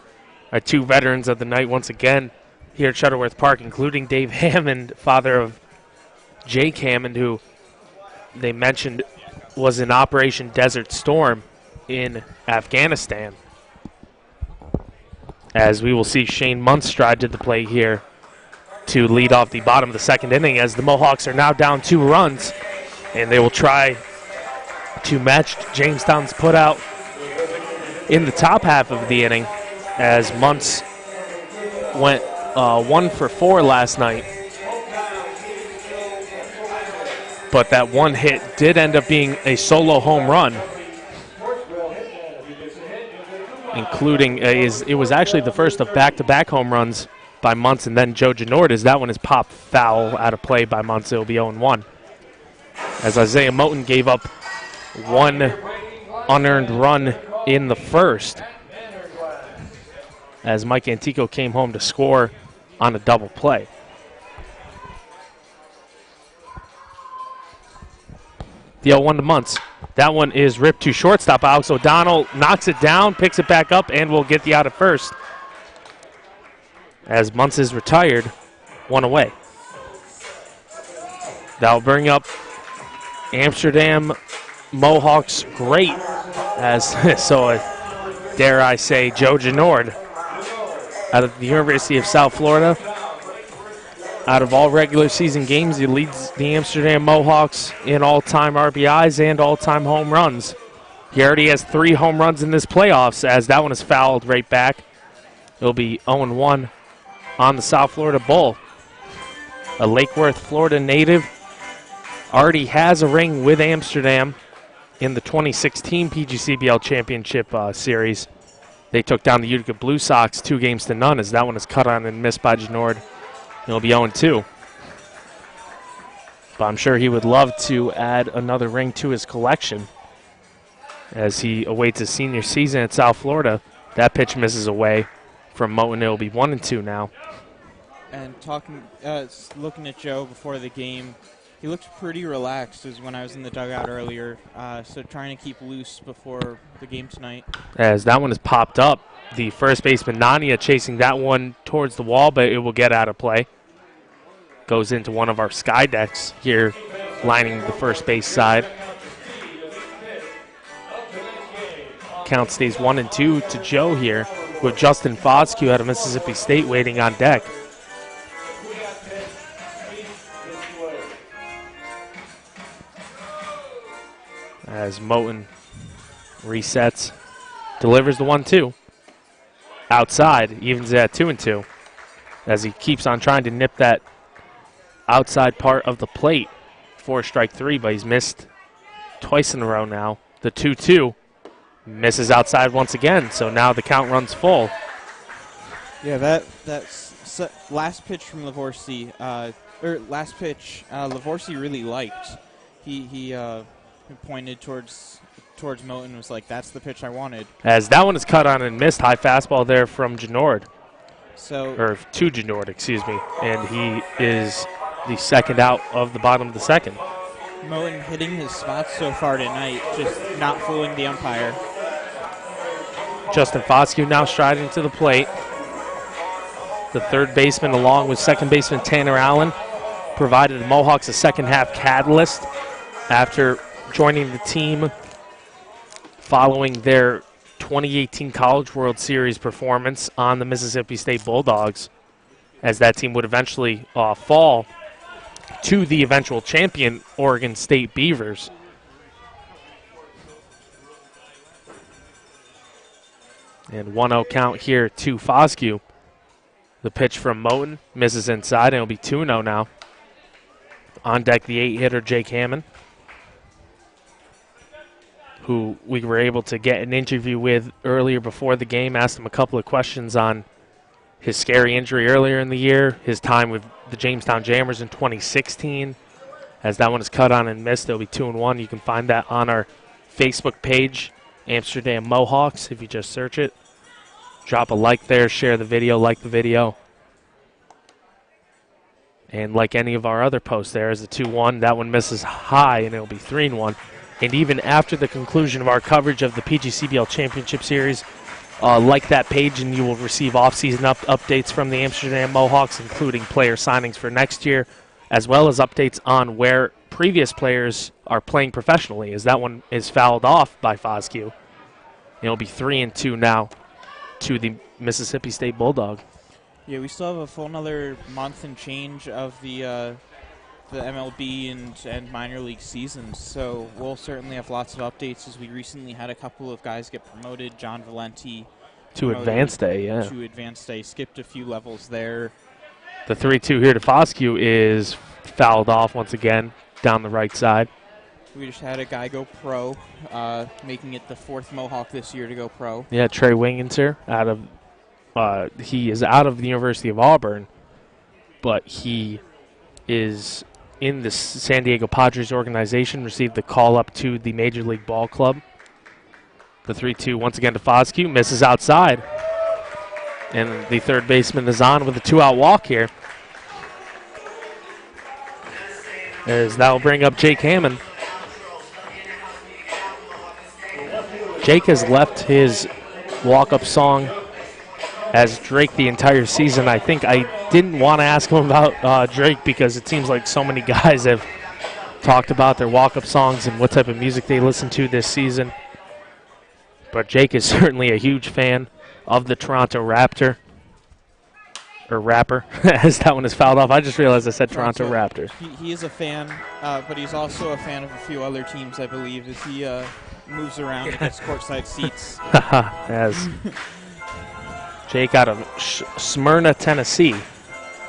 our two veterans of the night once again here at Shuttleworth Park, including Dave Hammond, father of Jake Hammond, who they mentioned was in Operation Desert Storm in Afghanistan. As we will see Shane Muntz stride to the plate here to lead off the bottom of the second inning, as the Mohawks are now down 2 runs, and they will try to match Jamestown's putout in the top half of the inning, as Muntz went 1 for 4 last night. But that one hit did end up being a solo home run, including it was actually the first of back-to-back home runs by Muntz, and then Joe Genord, as that one is popped foul out of play by Muntz. It will be 0-1. As Isaiah Moten gave up 1 unearned run in the first, as Mike Antico came home to score on a double play. The 0-1 to Muntz. That one is ripped to shortstop. Alex O'Donnell knocks it down, picks it back up, and will get the out at first, as Muntz is retired, 1 away. That will bring up Amsterdam Mohawks great, as dare I say, Joe Genord out of the University of South Florida. Out of all regular season games, he leads the Amsterdam Mohawks in all-time RBIs and all-time home runs. He already has 3 home runs in this playoffs, as that one is fouled right back. It'll be 0-1 on the South Florida Bull. A Lake Worth, Florida native, already has a ring with Amsterdam in the 2016 PGCBL Championship Series. They took down the Utica Blue Sox 2-0, as that one is cut on and missed by Genord. It'll be 0-2. But I'm sure he would love to add another ring to his collection as he awaits his senior season at South Florida. That pitch misses away from Moten. It'll be 1-2 now. And looking at Joe before the game, he looked pretty relaxed as when I was in the dugout earlier. So trying to keep loose before the game tonight. As that one is popped up. The first baseman, Nania, chasing that one towards the wall, but it will get out of play. Goes into one of our sky decks here, lining the first base side. Count stays 1-2 to Joe here, with Justin Foscue out of Mississippi State waiting on deck. As Moten resets, delivers the 1-2. Outside, evens it at 2-2, as he keeps on trying to nip that outside part of the plate for strike 3, but he's missed twice in a row now. The 2-2 misses outside once again, so now the count runs full. Yeah, that's last pitch from Lavorsi, Lavorsi really liked. He pointed towards Moten, was like, that's the pitch I wanted. As that one is cut on and missed. High fastball there from Genord. Or to Genord, excuse me. And he is the second out of the bottom of the second. Moten hitting his spots so far tonight, just not fooling the umpire. Justin Foscue now striding to the plate. The third baseman, along with second baseman Tanner Allen, provided the Mohawks a second half catalyst after joining the team following their 2018 College World Series performance on the Mississippi State Bulldogs, as that team would eventually fall to the eventual champion Oregon State Beavers. And 1-0 count here to Foscue. The pitch from Moten misses inside, and it'll be 2-0 now. On deck, the 8-hitter Jake Hammond, who we were able to get an interview with earlier before the game. Asked him a couple of questions on his scary injury earlier in the year, his time with the Jamestown Jammers in 2016. As that one is cut on and missed, it'll be 2-1. You can find that on our Facebook page, Amsterdam Mohawks, if you just search it. Drop a like there, share the video, like the video. And like any of our other posts, there is a 2-1. That one misses high, and it'll be 3-1. And even after the conclusion of our coverage of the PGCBL Championship Series, like that page and you will receive off-season updates from the Amsterdam Mohawks, including player signings for next year, as well as updates on where previous players are playing professionally, as that one is fouled off by Foscue. It'll be 3-2 now to the Mississippi State Bulldog. Yeah, we still have a full another month and change of the MLB and minor league seasons, so we'll certainly have lots of updates, as we recently had a couple of guys get promoted. John Valenti to Advanced A, yeah. To Advanced A, skipped a few levels there. The 3-2 here to Foscue is fouled off once again down the right side. We just had a guy go pro, making it the 4th Mohawk this year to go pro. Yeah, Trey Wingenser he is out of the University of Auburn, but he is in the San Diego Padres organization, received the call up to the Major League Ball Club. The 3-2 once again to Foscue, misses outside. And the third baseman is on with a 2-out walk here. As that will bring up Jake Hammond. Jake has left his walk-up song as Drake the entire season. I think I didn't want to ask him about Drake because it seems like so many guys have talked about their walk-up songs and what type of music they listen to this season. But Jake is certainly a huge fan of the Toronto Raptor. Or Rapper, as that one is fouled off. I just realized I said Toronto Raptor. He is a fan, but he's also a fan of a few other teams, I believe, as he moves around and gets courtside seats. As Jake out of Smyrna, Tennessee.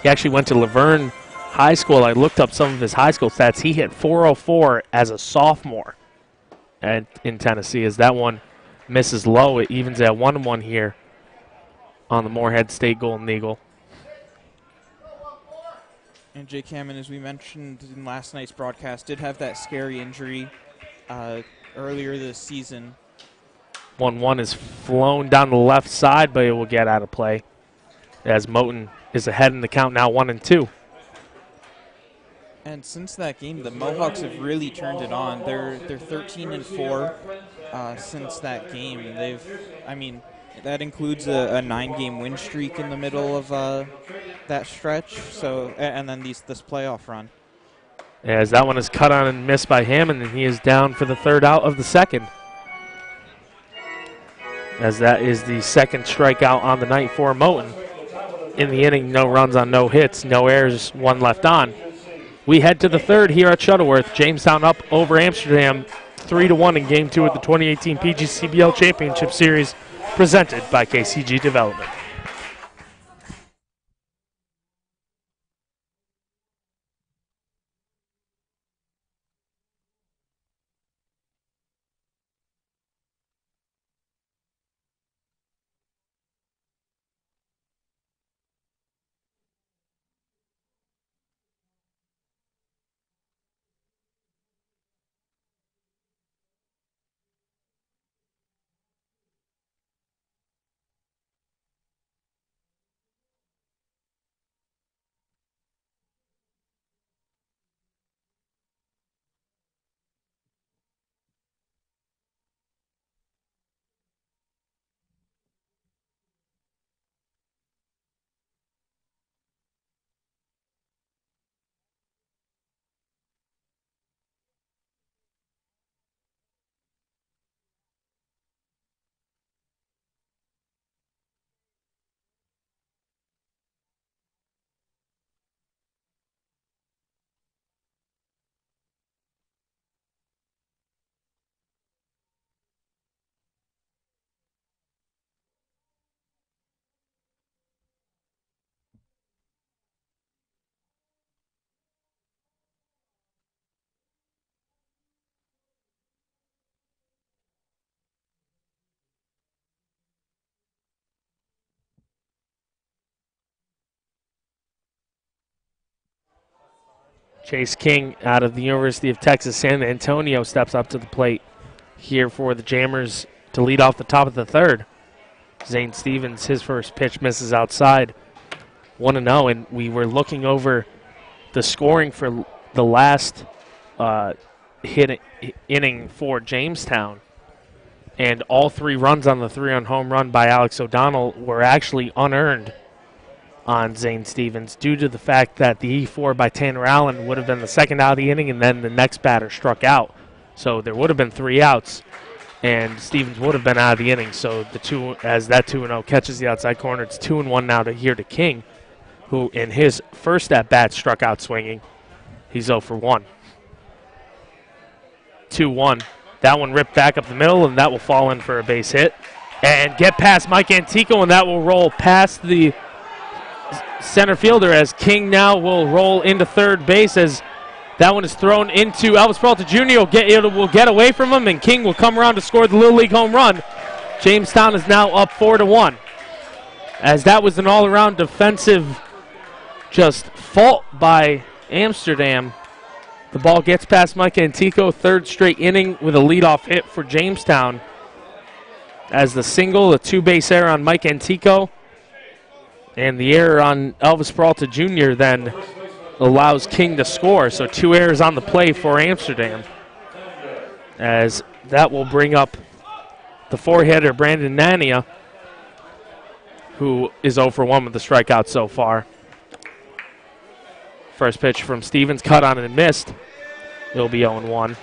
He actually went to Laverne High School. I looked up some of his high school stats. He hit .404 as a sophomore in Tennessee. As that one misses low, it evens at 1-1 here on the Morehead State Golden Eagle. And Jake Hammond, as we mentioned in last night's broadcast, did have that scary injury earlier this season. 1-1 is flown down the left side, but it will get out of play as Moten is ahead in the count now, 1-2. And since that game, the Mohawks have really turned it on. They're 13-4 since that game. That includes a 9-game win streak in the middle of that stretch. So, and then this playoff run. As that one is cut on and missed by Hammond, and he is down for the 3rd out of the 2nd. As that is the 2nd strikeout on the night for Moten. In the inning, no runs on no hits, no errors, 1 left on. We head to the 3rd here at Shuttleworth. Jamestown up over Amsterdam 3-1 in Game 2 of the 2018 PGCBL Championship Series, presented by KCG Development. Chase King out of the University of Texas San Antonio steps up to the plate here for the Jammers to lead off the top of the 3rd. Zane Stevens, his first pitch misses outside, 1-0, and we were looking over the scoring for the last inning for Jamestown. And all 3 runs on the 3-run home run by Alex O'Donnell were actually unearned on Zane Stevens due to the fact that the E4 by Tanner Allen would have been the second out of the inning, and then the next batter struck out. So there would have been 3 outs, and Stevens would have been out of the inning. So as that 2-0 catches the outside corner, it's 2-1 now to King, who in his first at-bat struck out swinging. He's 0 for 1. 2-1. That one ripped back up the middle, and that will fall in for a base hit. And get past Mike Antico, and that will roll past the center fielder as King now will roll into third base as that one is thrown into Elvis Peralta Jr. Will get away from him, and King will come around to score the Little League home run. Jamestown is now up 4-1. As that was an all-around defensive just fault by Amsterdam. The ball gets past Mike Antico, third straight inning with a leadoff hit for Jamestown. As the single, a 2-base error on Mike Antico, and the error on Elvis Peralta Jr. then allows King to score. So 2 errors on the play for Amsterdam. As that will bring up the 4-hitter Brandon Nania, who is 0 for 1 with the strikeout so far. First pitch from Stevens, cut on and missed. It'll be 0-1.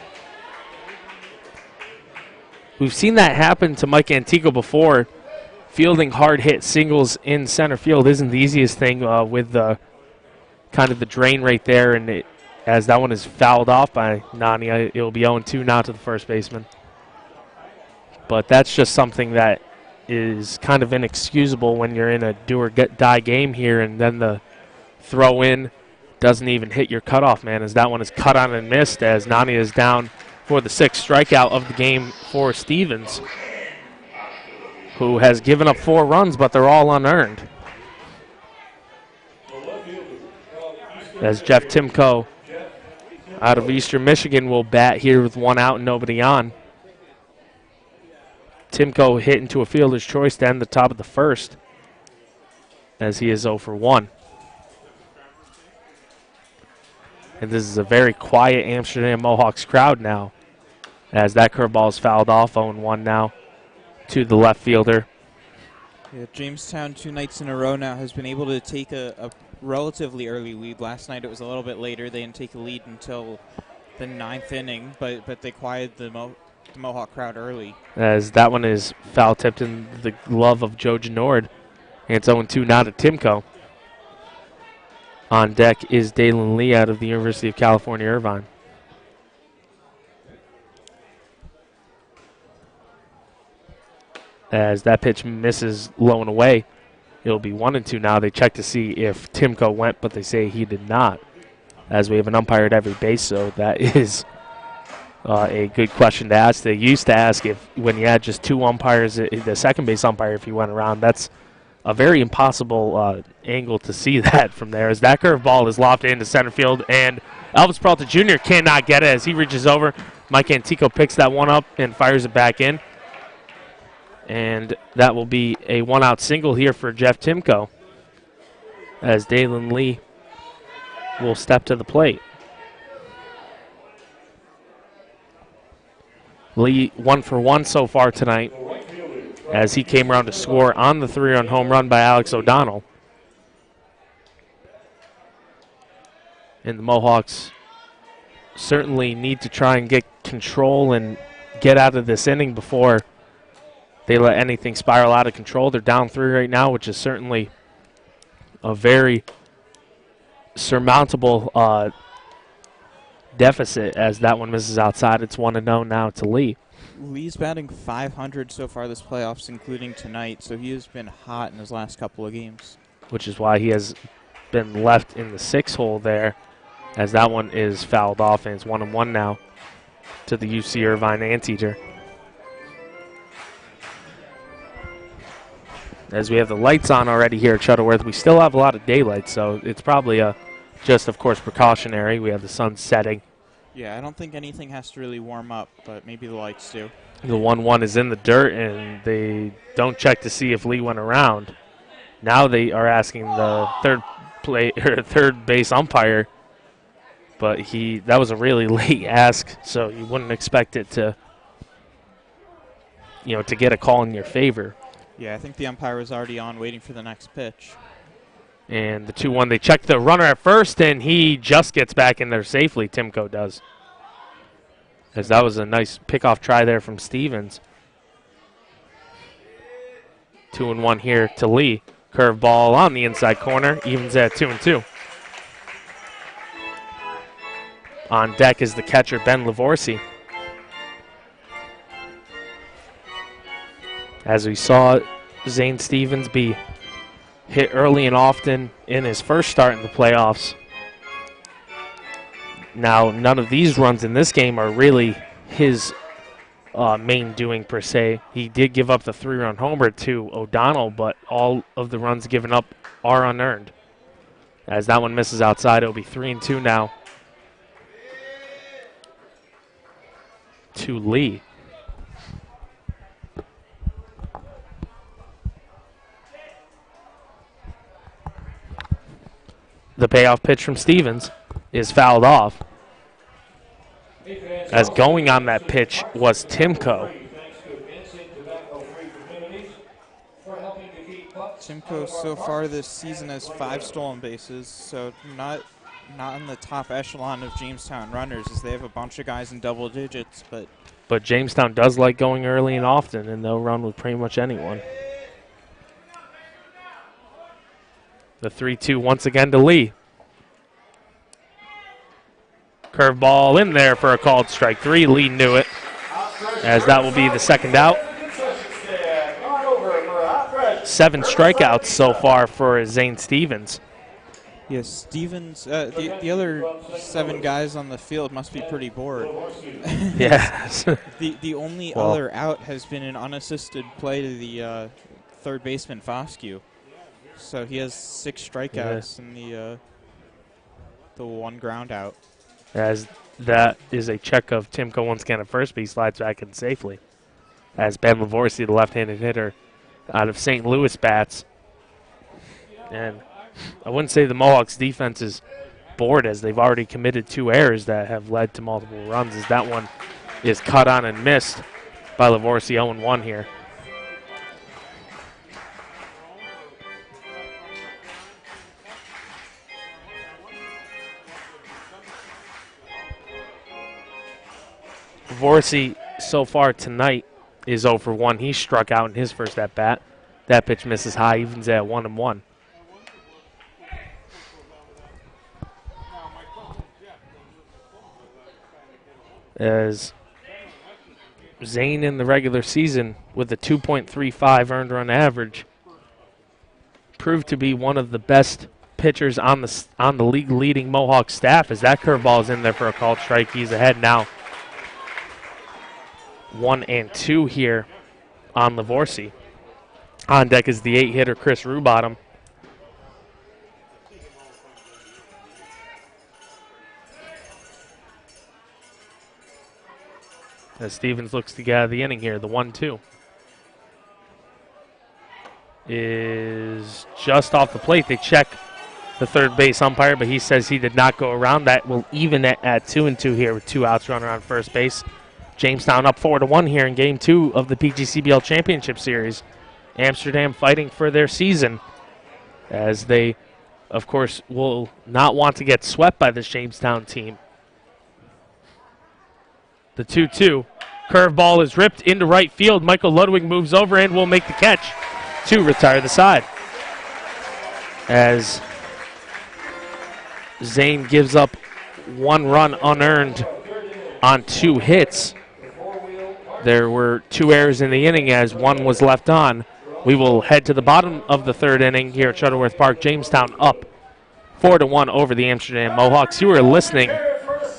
We've seen that happen to Mike Antico before. Fielding hard hit singles in center field isn't the easiest thing with the kind of the drain right there, and as that one is fouled off by Nania, it'll be 0-2 now to the first baseman. But that's just something that is kind of inexcusable when you're in a do-or-die game here, and then the throw in doesn't even hit your cutoff man, as that one is cut on and missed, as Nania is down for the 6th strikeout of the game for Stevens, who has given up 4 runs, but they're all unearned. As Jeff Timko out of Eastern Michigan will bat here with 1 out and nobody on. Timko hit into a fielder's choice to end the top of the first, as he is 0 for 1. And this is a very quiet Amsterdam Mohawks crowd now, as that curveball is fouled off. 0-1 now to the left fielder. Yeah, Jamestown 2 nights in a row now has been able to take a relatively early lead. Last night it was a little bit later. They didn't take a lead until the 9th inning, but they quieted the Mohawk crowd early. As that one is foul tipped in the glove of Joe Genord. And it's 0-2 now to Timko. On deck is Dalen Lee out of the University of California, Irvine. As that pitch misses low and away, it'll be 1-2 now. They check to see if Timko went, but they say he did not, as we have an umpire at every base, so that is a good question to ask. They used to ask if when you had just 2 umpires, the second base umpire, if he went around. That's a very impossible angle to see that from there, as that curveball is lofted into center field, and Elvis Peralta Jr. cannot get it as he reaches over. Mike Antico picks that one up and fires it back in. And that will be a 1-out single here for Jeff Timko, as Dalen Lee will step to the plate. Lee 1 for 1 so far tonight, as he came around to score on the 3-run home run by Alex O'Donnell. And the Mohawks certainly need to try and get control and get out of this inning before they let anything spiral out of control. They're down 3 right now, which is certainly a very surmountable deficit, as that one misses outside. It's 1-0 now to Lee. Lee's batting .500 so far this playoffs, including tonight, so he has been hot in his last couple of games. Which is why he has been left in the 6 hole there, as that one is fouled off, and it's 1-1 now to the UC Irvine Anteater. As we have the lights on already here at Shuttleworth, we still have a lot of daylight, so it's probably just, of course, precautionary. We have the sun setting. Yeah, I don't think anything has to really warm up, but maybe the lights do. The 1-1 is in the dirt, and they don't check to see if Lee went around. Now they are asking the third base umpire but that was a really late ask, so you wouldn't expect it to, to get a call in your favor. Yeah, I think the umpire was already on waiting for the next pitch. And the 2-1, they check the runner at first, and he just gets back in there safely, Timko does. Because that was a nice pickoff try there from Stevens. 2-1 here to Lee. Curveball on the inside corner, evens at 2-2. On deck is the catcher, Ben Lavorsi. As we saw Zane Stevens be hit early and often in his first start in the playoffs. Now, none of these runs in this game are really his main doing per se. He did give up the 3-run homer to O'Donnell, but all of the runs given up are unearned. As that one misses outside, it'll be 3-2 now to Lee. The payoff pitch from Stevens is fouled off. As going on that pitch was Timko. Timko so far this season has 5 stolen bases, so not in the top echelon of Jamestown runners, as they have a bunch of guys in double digits. But Jamestown does like going early and often, and they'll run with pretty much anyone. The 3-2 once again to Lee. Curveball in there for a called strike 3. Lee knew it, as that will be the second out. 7 strikeouts so far for Zane Stevens. Yes, Stevens, the other 7 guys on the field must be pretty bored. Yes. The only other out has been an unassisted play to the third baseman Foscue. So he has 6 strikeouts in the 1 ground out. As that is a check of Timko once again at first, but he slides back in safely. As Ben Lavorsi, the left-handed hitter out of St. Louis, bats. And I wouldn't say the Mohawks defense is bored, as they've already committed 2 errors that have led to multiple runs, as that one is cut on and missed by Lavorsi. 0-1 here. Lavorsi so far tonight is 0 for 1. He struck out in his first at-bat. That pitch misses high, evens at 1-1. As Zane in the regular season with a 2.35 earned run average proved to be one of the best pitchers on the league-leading Mohawk staff, as that curveball is in there for a called strike. He's ahead now. 1-2 here on Lavorsi. On deck is the 8-hitter Chris Rubottom. As Stevens looks to get out of the inning here, the 1-2 is just off the plate. They check the third base umpire, but he says he did not go around. That will even it at 2-2 here with 2 outs, runner on first base. Jamestown up 4-1 here in Game 2 of the PGCBL Championship Series. Amsterdam fighting for their season, as they, of course, will not want to get swept by this Jamestown team. The 2-2. Curveball is ripped into right field. Michael Ludwig moves over and will make the catch to retire the side. As Zane gives up 1 run unearned on 2 hits. There were 2 errors in the inning, as 1 was left on. We will head to the bottom of the 3rd inning here at Shuttleworth Park. Jamestown up 4-1 over the Amsterdam Mohawks. You are listening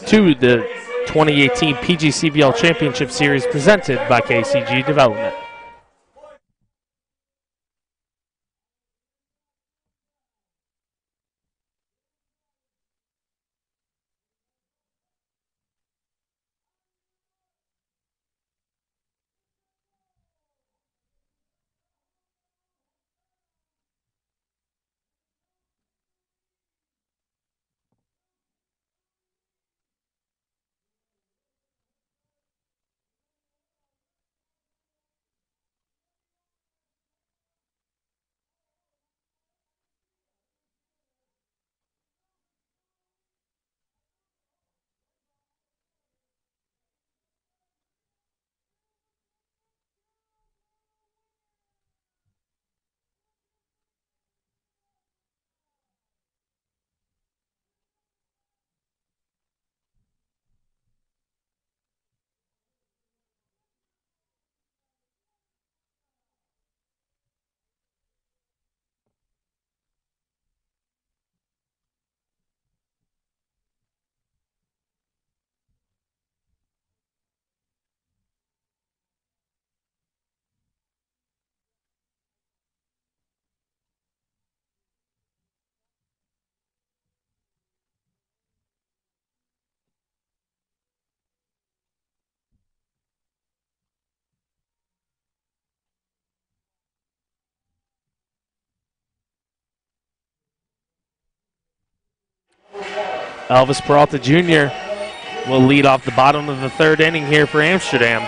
to the 2018 PGCBL Championship Series presented by KCG Development. Elvis Peralta Jr. will lead off the bottom of the third inning here for Amsterdam.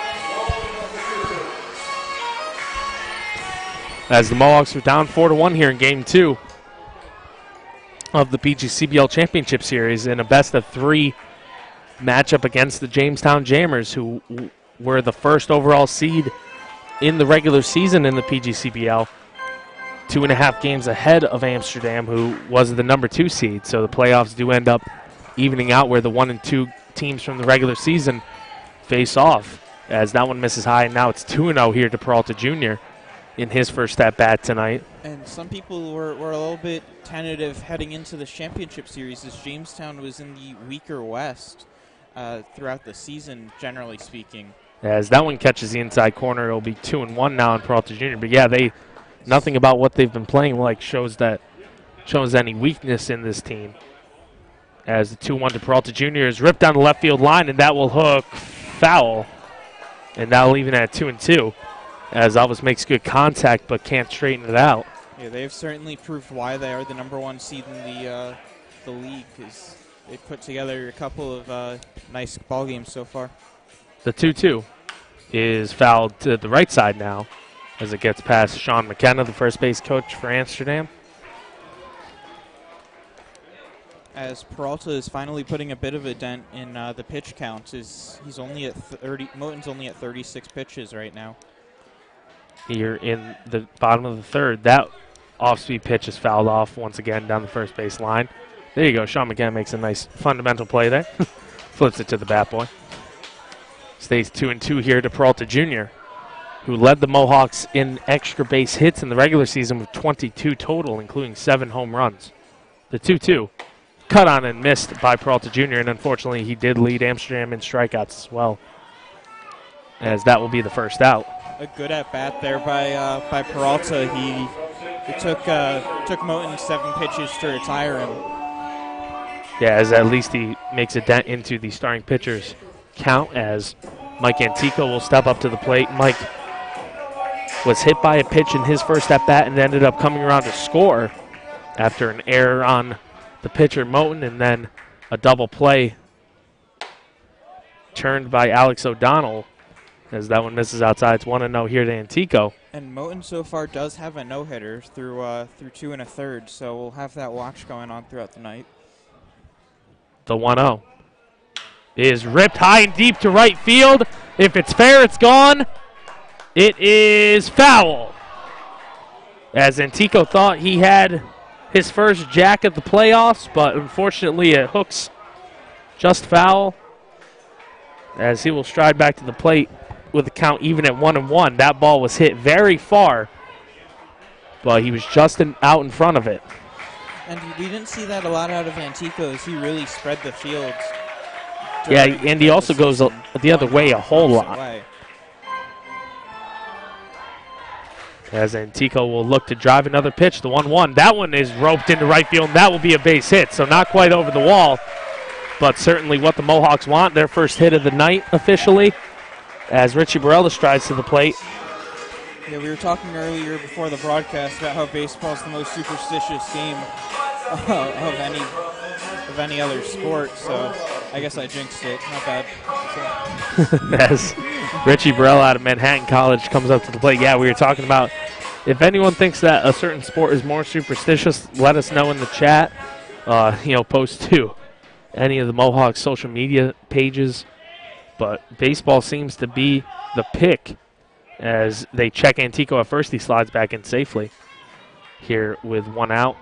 As the Mohawks are down 4-1 here in Game 2 of the PGCBL Championship Series in a best-of-3 matchup against the Jamestown Jammers, who were the first overall seed in the regular season in the PGCBL, 2.5 games ahead of Amsterdam, who was the number 2 seed. So the playoffs do end up evening out where the 1 and 2 teams from the regular season face off, as that one misses high, and now it's 2-0 here to Peralta Jr. in his first at-bat tonight. And some people were a little bit tentative heading into the championship series, as Jamestown was in the weaker West throughout the season, generally speaking. As that one catches the inside corner, it'll be 2-1 now in Peralta Jr. But yeah, nothing about what they've been playing like shows any weakness in this team. As the 2-1 to Peralta Jr. is ripped down the left field line, and that will hook foul. And now leaving at 2-2. As Elvis makes good contact but can't straighten it out. Yeah, they've certainly proved why they are the number 1 seed in the league, because they've put together a couple of nice ball games so far. The 2-2 is fouled to the right side now as it gets past Sean McKenna, the first base coach for Amsterdam. As Peralta is finally putting a bit of a dent in the pitch count, he's only at 30. Moten's only at 36 pitches right now. Here in the bottom of the third, that off-speed pitch is fouled off once again down the first base line. There you go. Sean McKenna makes a nice fundamental play there. Flips it to the bat boy. Stays 2-2 here to Peralta Jr., who led the Mohawks in extra base hits in the regular season with 22 total, including 7 home runs. The 2-2 cut on and missed by Peralta Jr., and unfortunately he did lead Amsterdam in strikeouts as well, as that will be the first out. A good at-bat there by Peralta. He took Moten 7 pitches to retire him. Yeah, as at least he makes a dent into the starting pitcher's count, as Mike Antico will step up to the plate. Mike was hit by a pitch in his first at-bat and ended up coming around to score after an error on the pitcher Moten, and then a double play turned by Alex O'Donnell, as that one misses outside. It's 1-0 here to Antico. And Moten so far does have a no-hitter through 2 1/3, so we'll have that watch going on throughout the night. The 1-0 is ripped high and deep to right field. If it's fair, it's gone. It is foul, as Antico thought he had his first jack at the playoffs, but unfortunately it hooks just foul, as he will stride back to the plate with the count even at 1-1. That ball was hit very far, but he was just out in front of it. And we didn't see that a lot out of Antico, as he really spread the fields. Yeah, and he also goes the other way a whole lot. As Antico will look to drive another pitch, the 1-1. That one is roped into right field, and that will be a base hit, so not quite over the wall, but certainly what the Mohawks want, their first hit of the night officially, as Richie Barella strides to the plate. Yeah, we were talking earlier before the broadcast about how baseball is the most superstitious game of any other sport, so I guess I jinxed it. Not bad. As Richie Barella out of Manhattan College comes up to the plate. Yeah, we were talking about if anyone thinks that a certain sport is more superstitious, let us know in the chat. Post to any of the Mohawks social media pages. But baseball seems to be the pick, as they check Antico at first. He slides back in safely here with 1 out.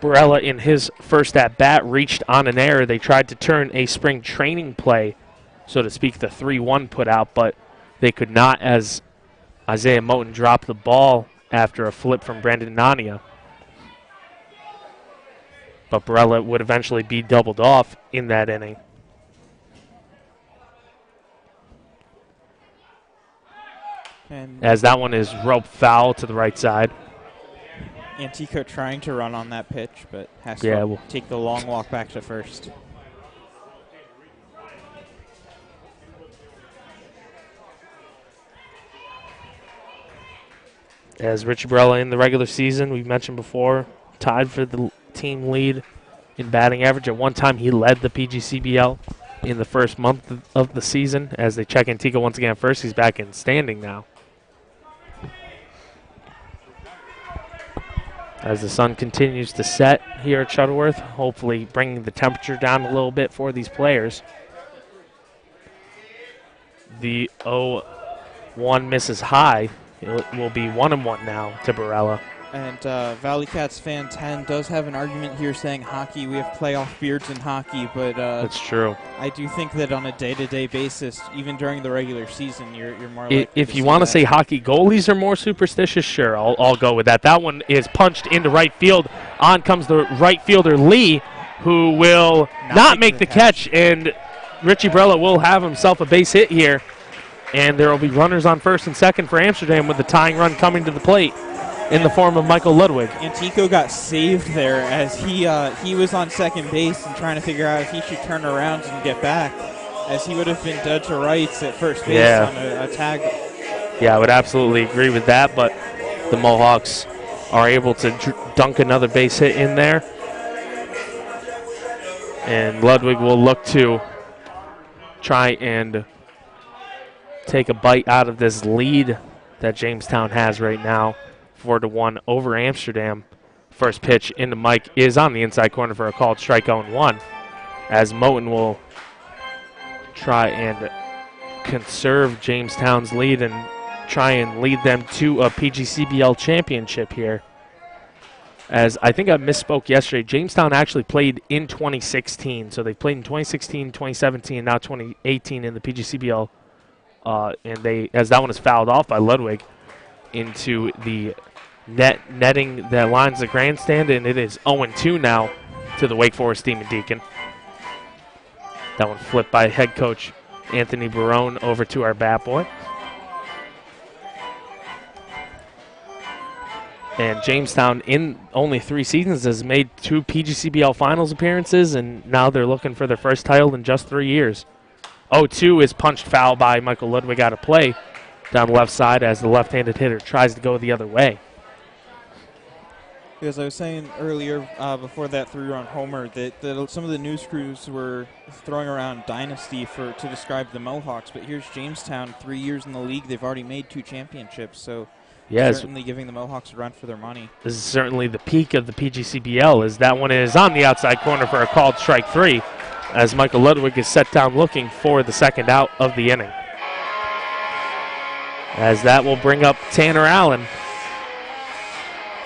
Barella, in his first at-bat, reached on an error. They tried to turn a spring training play, so to speak, the 3-1 put out, but they could not, as Isaiah Moten dropped the ball after a flip from Brandon Nania. But Barella would eventually be doubled off in that inning. And as that one is roped foul to the right side. Antico trying to run on that pitch, but has to take the long walk back to first. As Richie Barella in the regular season, we've mentioned before, tied for the team lead in batting average. At one time, he led the PGCBL in the first month of the season. As they check in Tico once again at first, he's back in standing now. As the sun continues to set here at Shuttleworth, hopefully bringing the temperature down a little bit for these players. The 0-1 misses high. It will be 1-1 now to Barella. And Valley Cats fan 10 does have an argument here saying hockey, we have playoff beards in hockey, but that's true. I do think that on a day-to-day basis, even during the regular season, you're more likely if you want to say hockey goalies are more superstitious, sure, I'll go with that. That one is punched into right field. On comes the right fielder, Lee, who will not make the catch, and Richie Barella will have himself a base hit here, and there will be runners on first and second for Amsterdam with the tying run coming to the plate in the form of Michael Ludwig. Antico got saved there as he was on second base and trying to figure out if he should turn around and get back, as he would have been dead to rights at first base on a tag. Yeah, I would absolutely agree with that, but the Mohawks are able to dunk another base hit in there. And Ludwig will look to try and take a bite out of this lead that Jamestown has right now. 4-1 over Amsterdam. First pitch into Mike is on the inside corner for a called strike 0-1, as Moten will try and conserve Jamestown's lead and try and lead them to a PGCBL championship here. As I think I misspoke yesterday, Jamestown actually played in 2016. So they played in 2016, 2017, now 2018 in the PGCBL. And as that one is fouled off by Ludwig into the netting that lines the grandstand, and it is 0-2 now to the Wake Forest Demon Deacon. That one flipped by head coach Anthony Barone over to our bat boy. And Jamestown, in only 3 seasons, has made 2 PGCBL finals appearances, and now they're looking for their first title in just 3 years. 0-2 is punched foul by Michael Ludwig out of play down the left side as the left-handed hitter tries to go the other way. Because I was saying earlier before that 3-run homer that some of the news crews were throwing around dynasty to describe the Mohawks, but here's Jamestown, 3 years in the league. They've already made 2 championships, so certainly giving the Mohawks a run for their money. This is certainly the peak of the PGCBL, as that one is on the outside corner for a called strike 3, as Michael Ludwig is set down looking for the second out of the inning. As that will bring up Tanner Allen.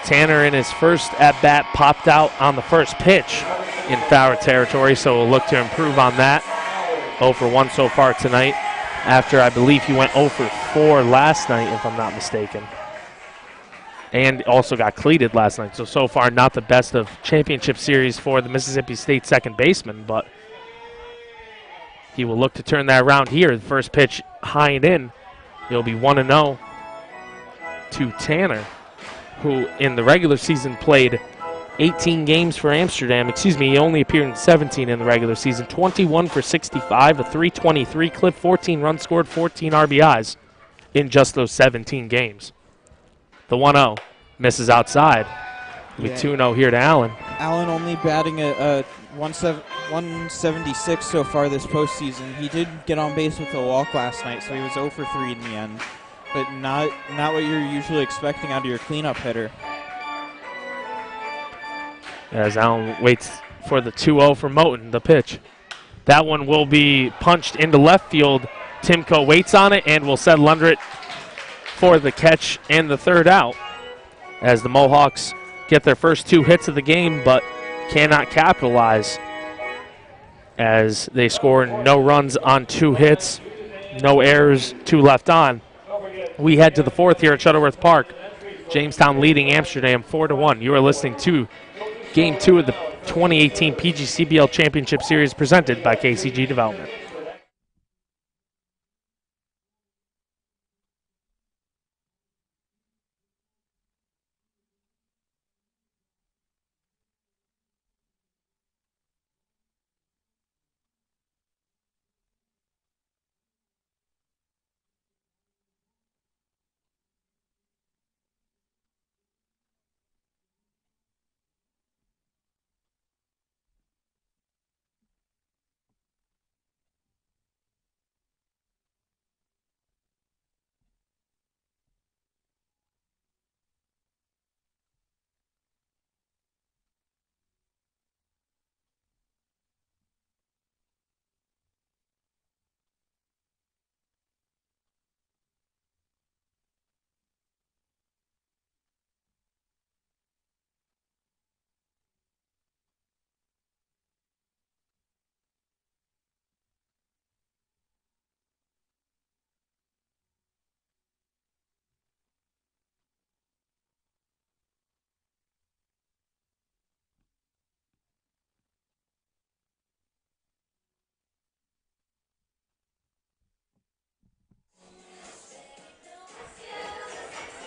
Tanner in his first at-bat popped out on the first pitch in foul territory, so we'll look to improve on that. 0 for 1 so far tonight, after I believe he went 0 for 4 last night, if I'm not mistaken. And also got cleated last night, so far not the best of championship series for the Mississippi State second baseman, but he will look to turn that around here. The first pitch high and in. It'll be 1-0 to Tanner, who in the regular season played 18 games for Amsterdam. Excuse me, he only appeared in 17 in the regular season. 21 for 65, a .323 clip, 14 runs scored, 14 RBIs in just those 17 games. The 1-0 misses outside. With 2-0 here to Allen. Allen only batting a 176 so far this postseason. He did get on base with a walk last night, so he was 0 for 3 in the end. But not what you're usually expecting out of your cleanup hitter. As Allen waits for the 2-0 for Moten, the pitch. That one will be punched into left field. Timko waits on it and will settle under it for the catch and the third out. As the Mohawks get their first 2 hits of the game, but cannot capitalize, as they score no runs on 2 hits, no errors, 2 left on. We head to the 4th here at Shuttleworth Park. Jamestown leading Amsterdam 4-1. You are listening to Game 2 of the 2018 PGCBL Championship Series presented by KCG Development.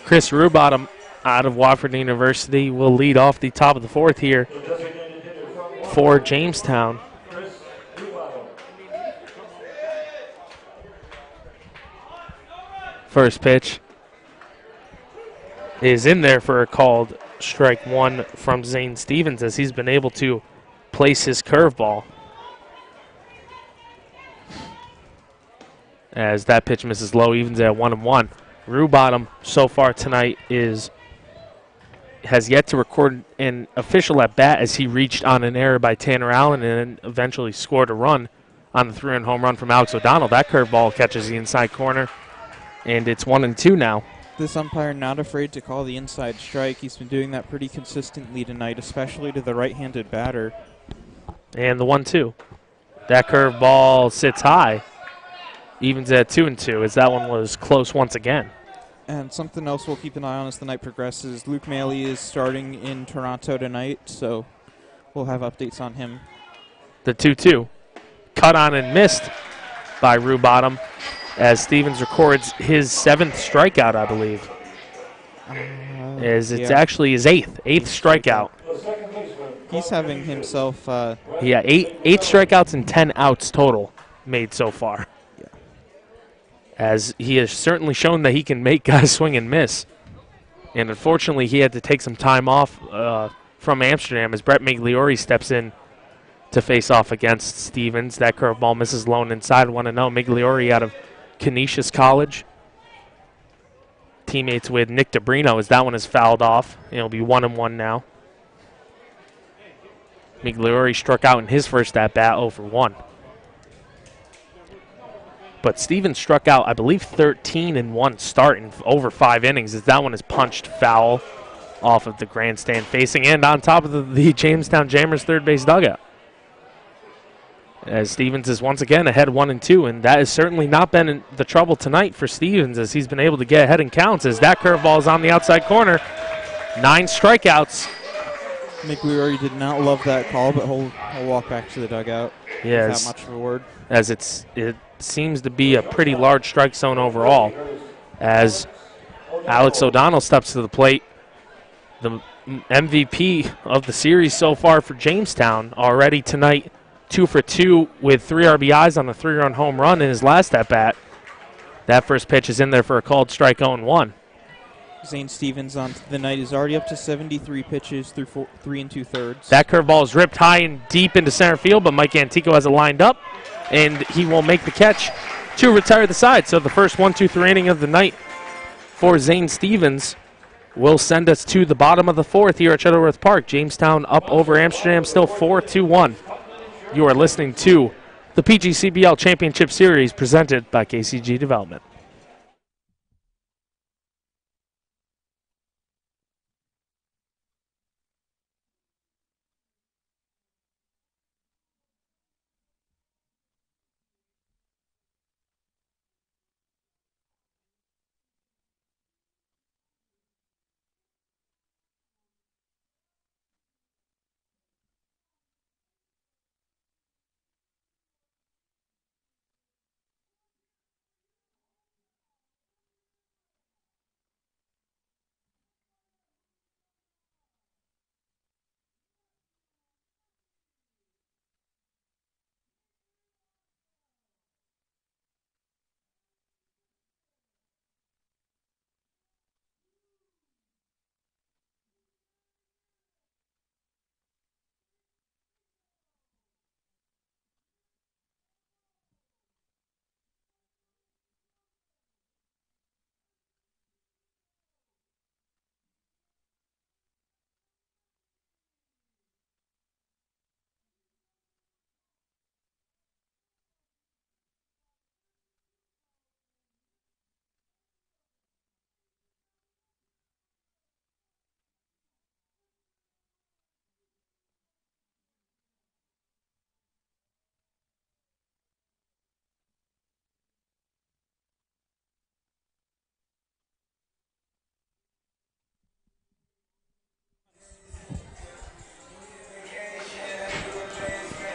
Chris Rubottom out of Wofford University will lead off the top of the fourth here for Jamestown. First pitch is in there for a called strike one from Zane Stevens as he's been able to place his curveball. As that pitch misses low, evens at 1-1. Rubottom so far tonight has yet to record an official at bat as he reached on an error by Tanner Allen and then eventually scored a run on the 3-run home run from Alex O'Donnell. That curveball catches the inside corner, and it's 1-2 now. This umpire not afraid to call the inside strike. He's been doing that pretty consistently tonight, especially to the right-handed batter. And the 1-2. That curveball sits high. Evens at 2-2 as that one was close once again. And something else we'll keep an eye on as the night progresses. Luke Maley is starting in Toronto tonight, so we'll have updates on him. The 2-2. Cut on and missed by Rubottom as Stevens records his 7th strikeout, I believe. As it's actually his 8th strikeout. He's having himself... yeah, eight strikeouts and 10 outs total made so far. Yeah. As he has certainly shown that he can make guys swing and miss. And unfortunately, he had to take some time off from Amsterdam as Brett Migliori steps in to face off against Stevens. That curveball misses low and inside 1-0. Migliori out of Canisius College. Teammates with Nick DeBrino as that one is fouled off. It'll be 1-1 now. Migliori struck out in his first at-bat 0-for-1. But Stevens struck out, I believe, 13 in one start in over 5 innings as that one is punched foul off of the grandstand facing and on top of the Jamestown Jammers third base dugout. As Stevens is once again ahead 1-2, and that has certainly not been the trouble tonight for Stevens as he's been able to get ahead in counts as that curveball is on the outside corner. 9 strikeouts. Migliori did not love that call, but he'll walk back to the dugout. Yes. Not much of a word. As it seems to be a pretty large strike zone overall as Alex O'Donnell steps to the plate. The MVP of the series so far for Jamestown already tonight. 2 for 2 with 3 RBIs on a 3-run home run in his last at-bat. That first pitch is in there for a called strike 0-1. Zane Stevens on the night is already up to 73 pitches through 3 2/3. That curveball is ripped high and deep into center field, but Mike Antico has it lined up, and he will make the catch to retire the side. So the first 1-2-3 inning of the night for Zane Stevens will send us to the bottom of the fourth here at Shuttleworth Park. Jamestown up over Amsterdam, still 4-1. You are listening to the PGCBL Championship Series presented by KCG Development.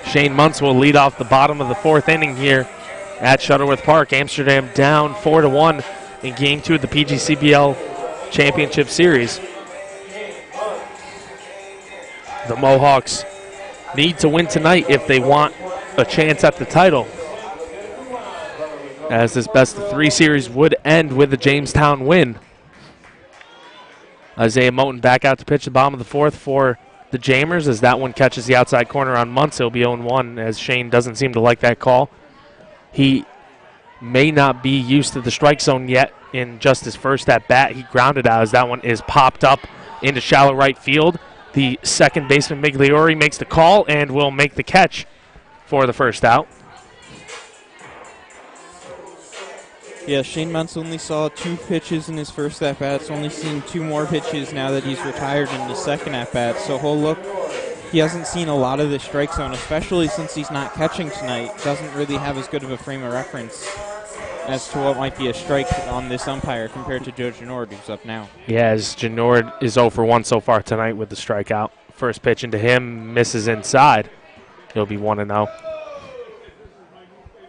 Shane Muntz will lead off the bottom of the fourth inning here at Shuttleworth Park. Amsterdam down 4-1 in Game 2 of the PGCBL Championship Series. The Mohawks need to win tonight if they want a chance at the title, as this best-of-3 series would end with a Jamestown win. Isaiah Moten back out to pitch the bottom of the fourth for the Jamers, as that one catches the outside corner on Muntz. He'll be 0-1, as Shane doesn't seem to like that call. He may not be used to the strike zone yet in just his first at-bat. He grounded out as that one is popped up into shallow right field. The second baseman, Migliori, makes the call and will make the catch for the first out. Yeah, Shane Muntz only saw 2 pitches in his first at-bat. He's only seen 2 more pitches now that he's retired in the second at-bat. So he hasn't seen a lot of the strike zone, especially since he's not catching tonight. Doesn't really have as good of a frame of reference as to what might be a strike on this umpire compared to Joe Genord, who's up now. Yeah, as Genord is 0-for-1 so far tonight with the strikeout. First pitch into him, misses inside. He'll be 1-0.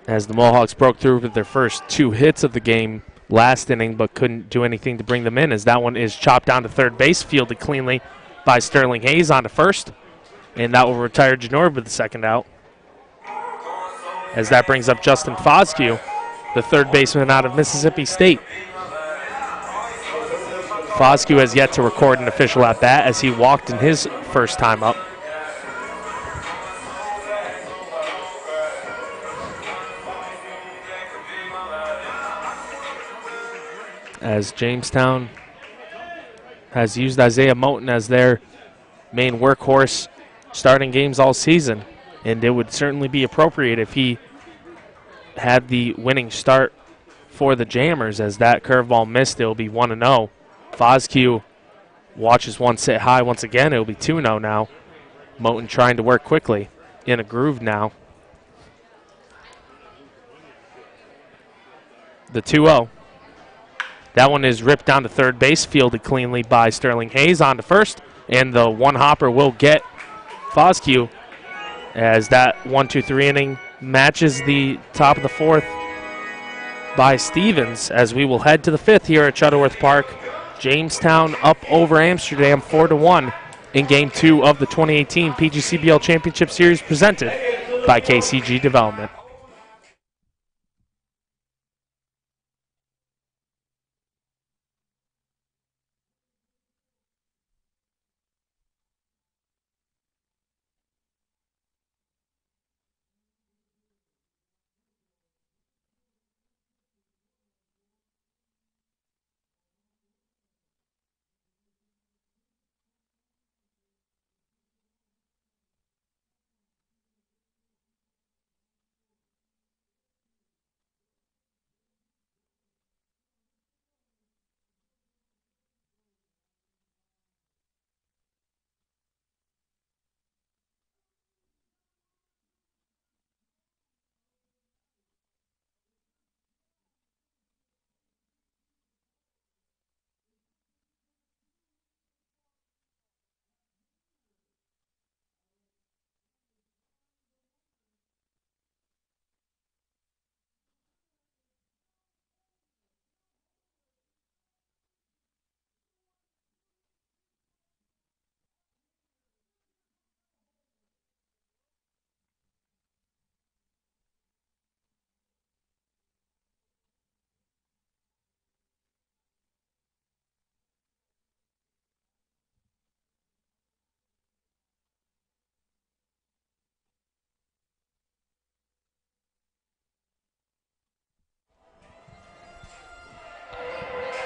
As the Mohawks broke through with their first 2 hits of the game last inning, but couldn't do anything to bring them in, as that one is chopped down to third base, fielded cleanly by Sterling Hayes on to first, and that will retire Genord with the second out. As that brings up Justin Foscue, the third baseman out of Mississippi State. Foscue has yet to record an official at-bat as he walked in his first time up. As Jamestown has used Isaiah Moten as their main workhorse starting games all season, and it would certainly be appropriate if he had the winning start for the Jammers. As that curveball missed, it will be 1-0. Foscue watches one sit high once again. It will be 2-0 now. Moten trying to work quickly in a groove now. The 2-0. That one is ripped down to third base, fielded cleanly by Sterling Hayes on to first, and the one hopper will get Foscue, as that 1-2-3 inning matches the top of the fourth by Stevens, as we will head to the fifth here at Shuttleworth Park. Jamestown up over Amsterdam 4-1 in Game 2 of the 2018 PGCBL Championship Series presented by KCG Development.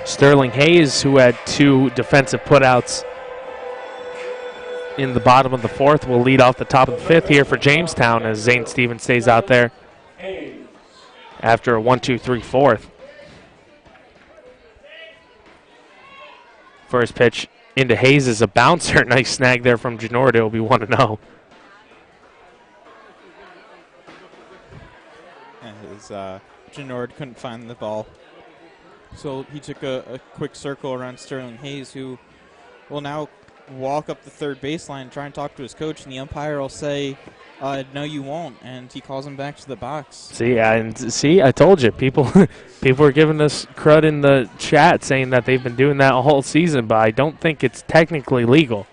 Sterling Hayes, who had 2 defensive putouts in the bottom of the fourth, will lead off the top of the fifth here for Jamestown, as Zane Stevens stays out there after a 1-2-3 fourth. First pitch into Hayes is a bouncer. Nice snag there from Genord. It will be 1-0. Genord couldn't find the ball, so he took a quick circle around Sterling Hayes, who will now walk up the third baseline and try and talk to his coach, and the umpire will say, no, you won't, and he calls him back to the box. See, I told you, people are giving us crud in the chat saying that they've been doing that all season, but I don't think it's technically legal.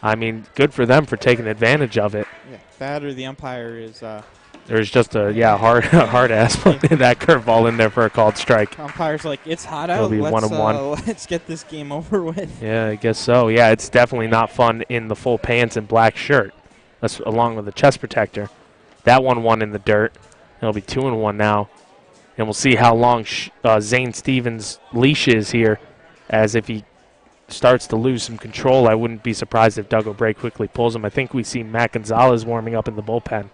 I mean, good for them for taking advantage of it. Yeah, that or the umpire is. There's just a hard ass that curveball in there for a called strike. Umpire's like, it's hot out. Let's get this game over with. Yeah, I guess so. Yeah, it's definitely not fun in the full pants and black shirt. That's along with the chest protector. That one in the dirt. It'll be 2-1 now. And we'll see how long Zane Stevens' leash is here, as if he starts to lose some control, I wouldn't be surprised if Doug O'Bray quickly pulls him. I think we see Matt Gonzalez warming up in the bullpen.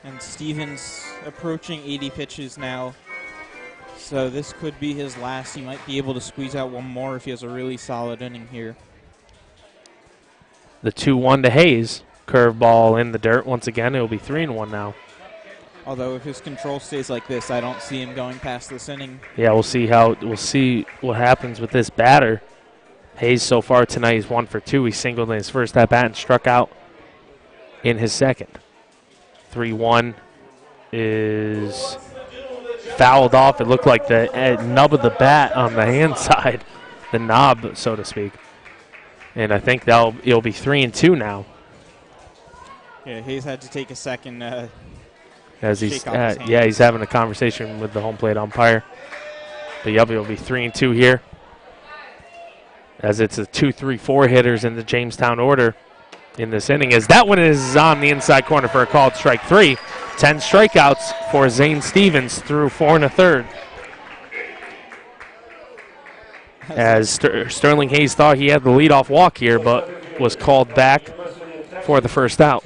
And Stevens approaching 80 pitches now. So this could be his last. He might be able to squeeze out one more if he has a really solid inning here. The 2-1 to Hayes. Curveball in the dirt once again. It'll be 3-1 now. Although if his control stays like this, I don't see him going past this inning. Yeah, we'll see what happens with this batter. Hayes so far tonight is 1 for 2. He singled in his first at bat and struck out in his second. 3-1 is fouled off. It looked like the nub of the bat on the hand side, the knob, so to speak. And I think it'll be 3-2 now. Yeah, Hayes had to take a second. As he's having a conversation with the home plate umpire. But it'll be 3-2 here. As it's a 2-3-4 hitters in the Jamestown order in this inning. As that one is on the inside corner for a called strike 3. 10 strikeouts for Zane Stevens through 4 1/3. As Sterling Hayes thought he had the leadoff walk here, but was called back for the first out.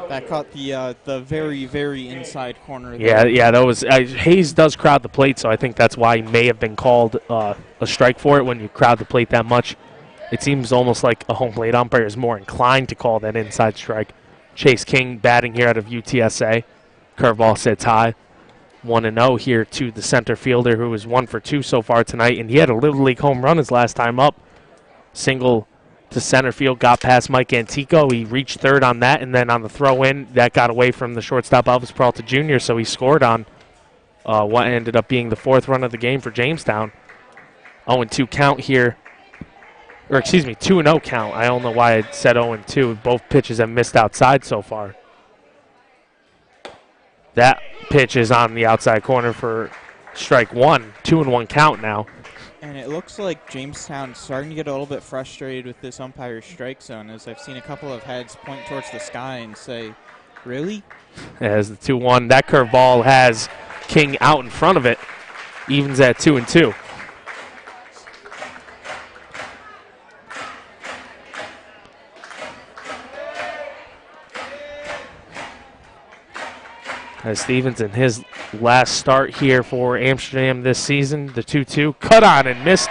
That caught the very, very inside corner there. Yeah, that was Hayes does crowd the plate, so I think that's why he may have been called a strike for it. When you crowd the plate that much, it seems almost like a home plate umpire is more inclined to call that inside strike. Chase King batting here out of UTSA. Curveball sits high. 1-0 here to the center fielder, who is 1 for 2 so far tonight, and he had a Little League home run his last time up. Single to center field, got past Mike Antico. He reached third on that, and then on the throw-in, that got away from the shortstop Elvis Peralta Jr., so he scored on what ended up being the 4th run of the game for Jamestown. 0-2 count here. Or, excuse me, 2-0 count. I don't know why I said 0-2. Both pitches have missed outside so far. That pitch is on the outside corner for strike 1. 2-1 count now. And it looks like Jamestown starting to get a little bit frustrated with this umpire's strike zone, as I've seen a couple of heads point towards the sky and say, really? As the 2-1, that curveball has King out in front of it. Evens at 2-2. As Stevens in his last start here for Amsterdam this season, the 2-2, cut on and missed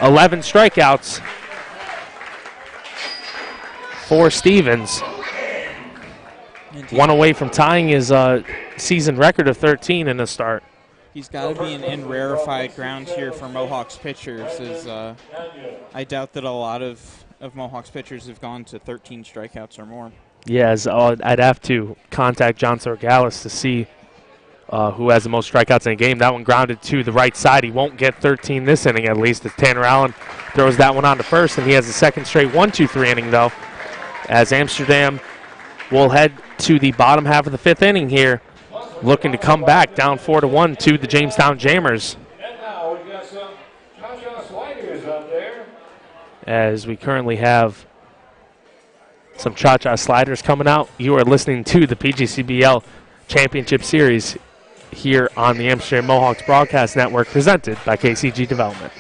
11 strikeouts for Stevens. One away from tying his season record of 13 in a start. He's got to be in rarefied ground here for Mohawks pitchers. I doubt that a lot of Mohawks pitchers have gone to 13 strikeouts or more. Yes, I'd have to contact John Sorgalis to see who has the most strikeouts in a game. That one grounded to the right side. He won't get 13 this inning at least, as Tanner Allen throws that one on to first, and he has the second straight 1-2-3 inning, though, as Amsterdam will head to the bottom half of the 5th inning here, looking to come back down 4-1 to the Jamestown Jammers. And now we've got some cha-cha sliders up there. As we currently have some cha-cha sliders coming out. You are listening to the PGCBL Championship Series here on the Amsterdam Mohawks Broadcast Network, presented by KCG Development.